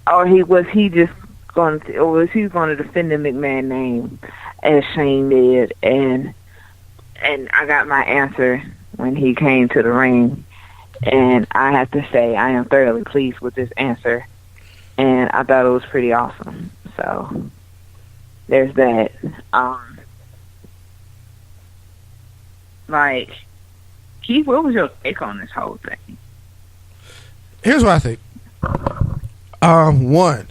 S7: Was he going to defend the McMahon name as Shane did, and I got my answer when he came to the ring, and I have to say I am thoroughly pleased with this answer, and I thought it was pretty awesome. So there's that. Keith, what was your take on this whole thing?
S6: Here's what I think. One,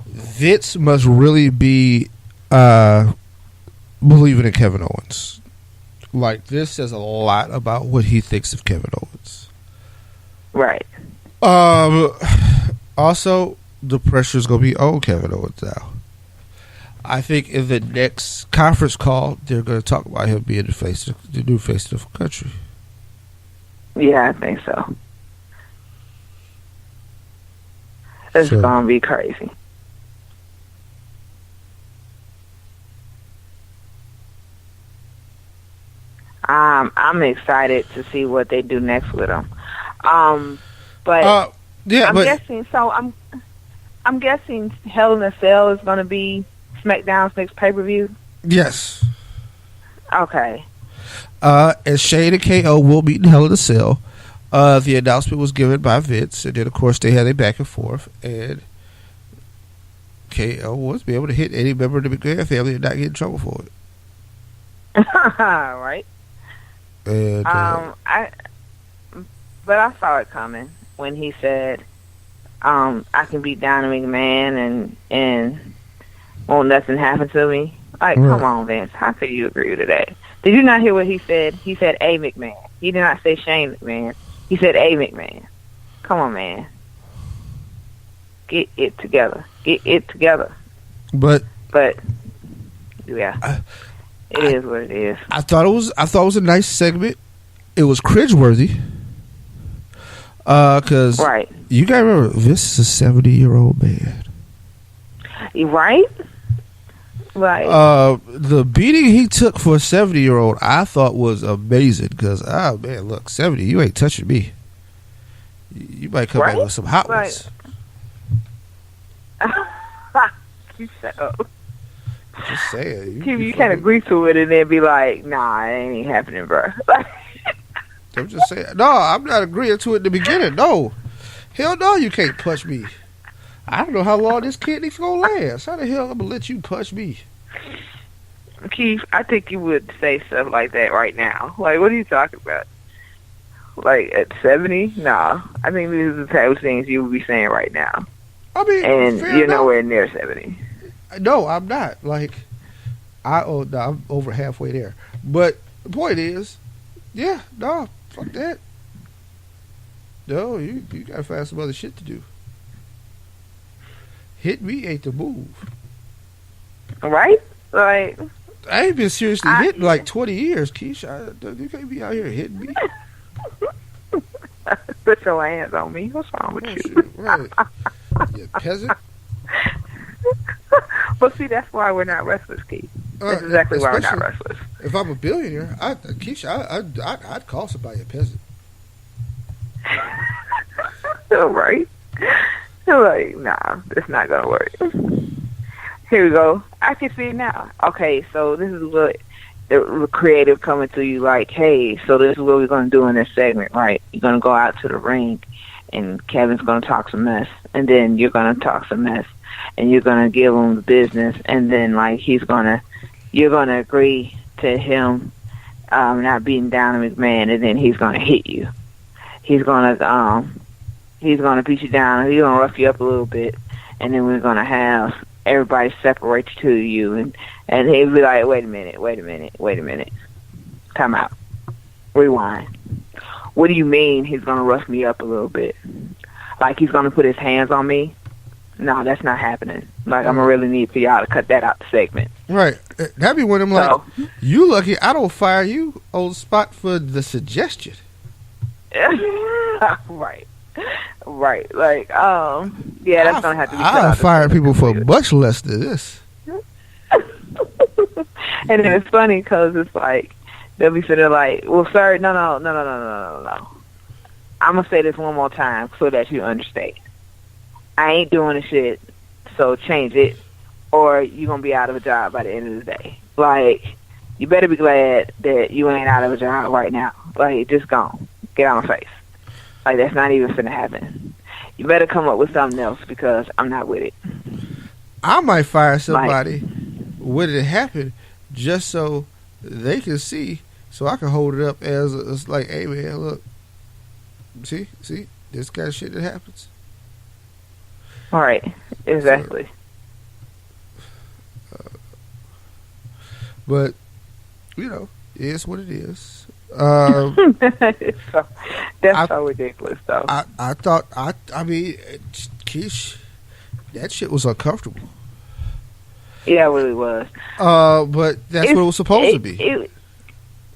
S6: Vince must really be believing in Kevin Owens. This says a lot about what he thinks of Kevin Owens.
S7: Right.
S6: Also, the pressure is going to be on Kevin Owens now. I think in the next conference call, they're going to talk about him being the new face of the country.
S7: Yeah, I think so. It's going to be crazy. I'm excited to see what they do next with him. I'm guessing Hell in a Cell is going to be SmackDown's next pay-per-view.
S6: Yes.
S7: Okay.
S6: And Shane and KO will meet in Hell in a Cell. The announcement was given by Vince, and then of course they had a back and forth, and KO was be able to hit any member of the McMahon family and not get in trouble for it.
S7: Right.
S6: And,
S7: I saw it coming when he said, "I can beat down a McMahon and won't nothing happen to me." Come on, Vince. How could you agree to that? Did you not hear what he said? He said a McMahon. He did not say Shane McMahon. He said a McMahon. Come on, man. Get it together. Get it together.
S6: But
S7: yeah. It is what it is.
S6: I thought it was a nice segment. It was cringeworthy. Because you gotta remember, this is a 70-year-old man.
S7: Right? Right.
S6: The beating he took for a 70-year-old, I thought was amazing. Because, man, look, 70, you ain't touching me. You might come back with some hot ones.
S7: You shut up.
S6: Just saying.
S7: You can't agree to it and then be like, nah, it ain't happening, bro.
S6: I'm just saying. No, I'm not agreeing to it in the beginning. No. Hell no, you can't punch me. I don't know how long this kidney's going to last. How the hell I'm going to let you punch me?
S7: Keith, I think you would say stuff like that right now. Like, what are you talking about? Like, at 70? Nah. I think these are the type of things you would be saying right now.
S6: I mean,
S7: and you're nowhere near 70.
S6: No, I'm not. Like, I'm over halfway there. But the point is, yeah, no, fuck that. No, you gotta find some other shit to do. Hit me ain't the move.
S7: Right? Like,
S6: I ain't been seriously hit in like 20 years, Keisha. You can't be out here hitting me.
S7: Put your hands on me. What's wrong with you?
S6: Shit, right. You peasant.
S7: But see, that's why we're not wrestlers, Keith. That's exactly why we're not wrestlers.
S6: If I'm a billionaire, Keisha, I'd call somebody a peasant.
S7: Right? Like, nah, it's not gonna work. Here we go. I can see it now. Okay, so this is what the creative coming to you like, hey, so this is what we're gonna do in this segment, right? You're gonna go out to the ring, and Kevin's gonna talk some mess, and then you're gonna talk some mess, and you're gonna give him the business, and then like you're gonna agree to him not beating down on McMahon, and then he's gonna hit you. He's gonna beat you down. He's gonna rough you up a little bit, and then we're gonna have everybody separate to you, and he'll be like, wait a minute, time out, rewind. What do you mean he's gonna rough me up a little bit? Like he's gonna put his hands on me? No, that's not happening. Like I'm gonna really need for y'all to cut that out the segment.
S6: Right. That'd be when I'm like, you lucky I don't fire you on the spot for the suggestion.
S7: Right. Like, yeah, that's gonna have to be.
S6: I fired people for much less than this.
S7: And it's funny because it's like they'll be sitting there like, "Well, sir, no. I'm gonna say this one more time so that you understand. I ain't doing the shit, so change it, or you're gonna be out of a job by the end of the day. Like, you better be glad that you ain't out of a job right now. Like, just gone, get out of my face. Like, that's not even finna happen. You better come up with something else because I'm not with it.
S6: I might fire somebody when it happened just so they can see, so I can hold it up as it's like, hey man, look, see, this kind of shit that happens.
S7: All right, exactly.
S6: But you know, it is what it is.
S7: That's so ridiculous, though.
S6: I mean, Keish, that shit was uncomfortable.
S7: Yeah, it really was.
S6: But that's what it was supposed to be.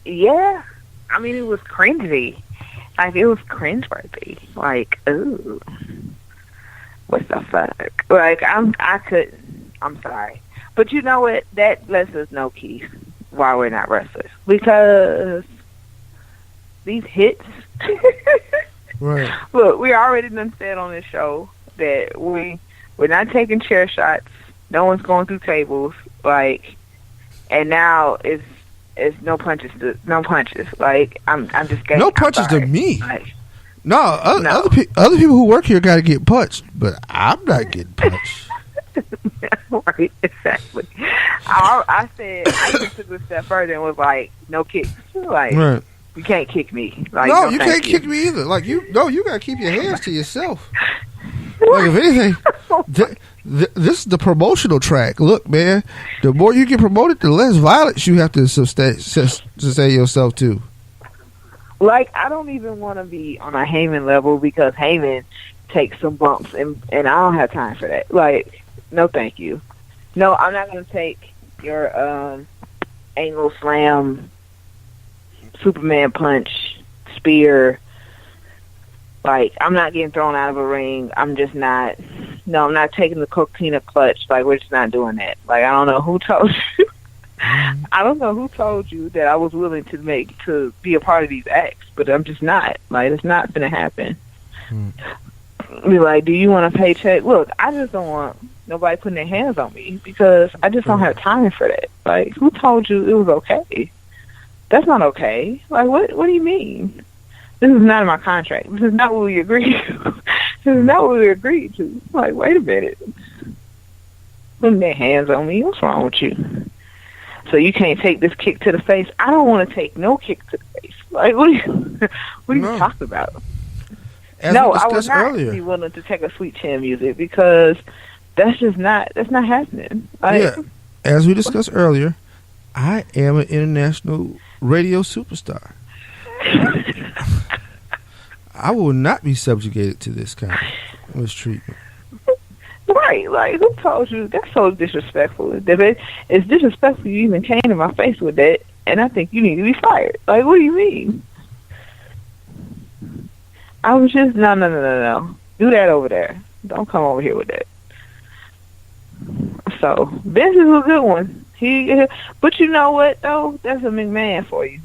S7: Yeah. I mean, it was cringy. Like, it was cringeworthy. Like, ooh. What the fuck? Like, I'm sorry. But you know what? That lets us know, Keith, why we're not wrestlers. Because these hits.
S6: Right.
S7: Look, we already done said on this show that we're not taking chair shots. No one's going through tables. Like, and now it's no punches. No punches. Like, I'm just getting
S6: no punches to me. Like, no. Other people who work here got to get punched, but I'm not getting punched.
S7: Right, exactly. I said I even took a step further and was like, no kicks. Like, right. You can't kick me. Like,
S6: no, you can't kick me either. Like, you got to keep your hands to yourself. Like, if anything, this is the promotional track. Look, man, the more you get promoted, the less violence you have to sustain yourself to.
S7: Like, I don't even want to be on a Heyman level because Heyman takes some bumps, and I don't have time for that. Like, no, thank you. No, I'm not going to take your angle slam, Superman punch, spear. Like, I'm not getting thrown out of a ring. I'm just not. No, I'm not taking the coquina clutch. Like, we're just not doing that. Like, I don't know who told you. I don't know who told you that I was willing to be a part of these acts, but I'm just not. Like, it's not going to happen. Be like, do you want a paycheck? Look, I just don't want nobody putting their hands on me because I just don't have time for that. Like, who told you it was okay? That's not okay. Like, what do you mean? This is not in my contract. This is not what we agreed to. This is not what we agreed to. Like, wait a minute. Putting their hands on me. What's wrong with you? So you can't take this kick to the face? I don't want to take no kick to the face. Like, what are you talking about? No, I would not be willing to take a Sweet Chin music because that's not happening. Like,
S6: yeah, as we discussed earlier, I am an international radio superstar. I will not be subjugated to this kind of mistreatment.
S7: Right, like, who told you? That's so disrespectful. It's disrespectful you even came to my face with that, and I think you need to be fired. Like, what do you mean? I was just, no. Do that over there. Don't come over here with that. So, Vince is a good one. But you know what, though? That's a McMahon for you.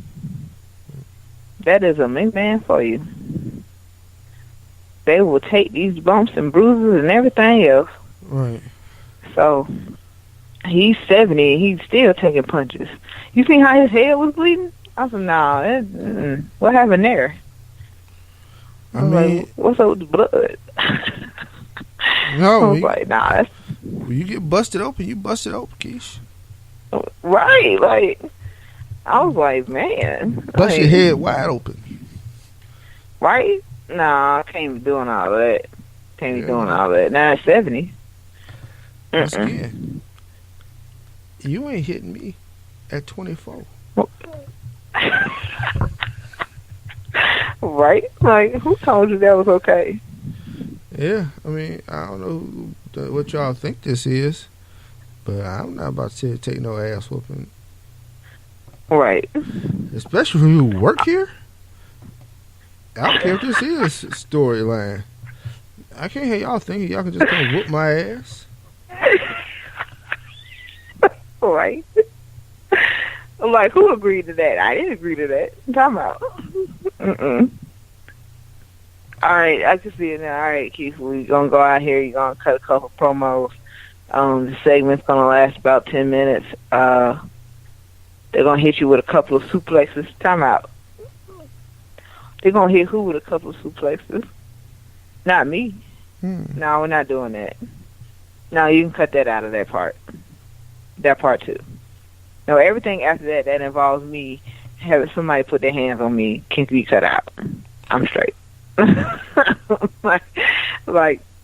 S7: That is a McMahon for you. They will take these bumps and bruises and everything else.
S6: Right.
S7: So, he's 70 and he's still taking punches. You see how his head was bleeding? I said, nah, what happened there? I mean, like, what's up with the blood?
S6: No.
S7: I was like, nah.
S6: When you get busted open, you busted open, Keish.
S7: Right, like, I was like, man.
S6: Bust your head wide open.
S7: Right? Nah, I can't be doing all that. Can't be doing all that. Now it's 70.
S6: Once again, you ain't hitting me at 24.
S7: Right? Like, who told you that was okay?
S6: Yeah, I mean, I don't know what y'all think this is, but I'm not about to take no ass whooping.
S7: Right.
S6: Especially when you work here. I don't care if this is storyline. I can't hear y'all thinking y'all can just come whoop my ass.
S7: Right. Like, who agreed to that? I didn't agree to that. Time out. All right, I can see it now. All right, Keith, we're going to go out here. You're going to cut a couple promos. The segment's going to last about 10 minutes. They're going to hit you with a couple of suplexes. Time out. They're going to hit who with a couple of suplexes? Not me. No, we're not doing that. No, you can cut that out of that part. That part, too. No, everything after that involves me having somebody put their hands on me can be cut out. I'm straight. like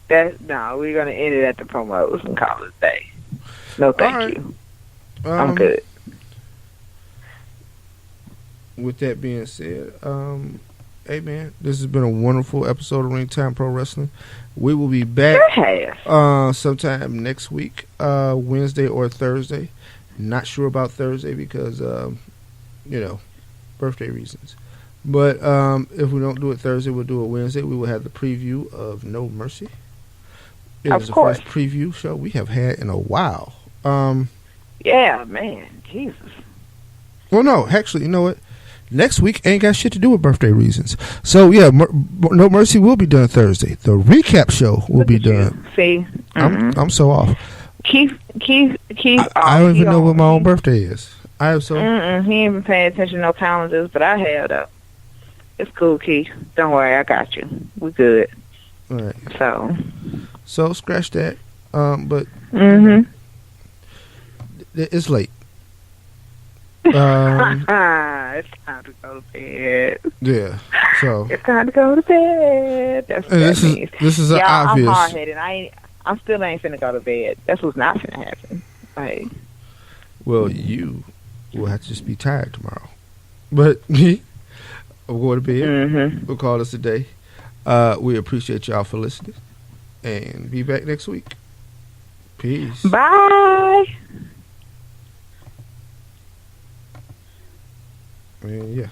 S7: that. No, we're gonna end it at the promos and call it a day. No, thank you. I'm good.
S6: With that being said, hey man, this has been a wonderful episode of Ring Time Pro Wrestling. We will be back sometime next week, Wednesday or Thursday. Not sure about Thursday because birthday reasons. But if we don't do it Thursday, we'll do it Wednesday. We will have the preview of No Mercy. It is the first preview show we have had in a while.
S7: Yeah, man. Jesus.
S6: Well, no. Actually, you know what? Next week ain't got shit to do with birthday reasons. So, yeah, No Mercy will be done Thursday. The recap show will be done.
S7: See?
S6: I'm so off.
S7: Keith.
S6: I don't even know what my own birthday is. I have so.
S7: He ain't been paying attention to no calendars, but I have though. It's cool, Keith. Don't worry, I got you. We good.
S6: All right.
S7: So
S6: scratch that. But it's late.
S7: It's time to go to bed.
S6: Yeah. So
S7: it's time to go to bed. That's what that means.
S6: This is an obvious.
S7: I'm hard headed. I'm still ain't finna go to bed. That's what's not finna happen. Like.
S6: Well, you will have to just be tired tomorrow. But me, we'll go to bed. We'll call this a day. We appreciate y'all for listening. And be back next week. Peace.
S7: Bye.
S6: Yeah.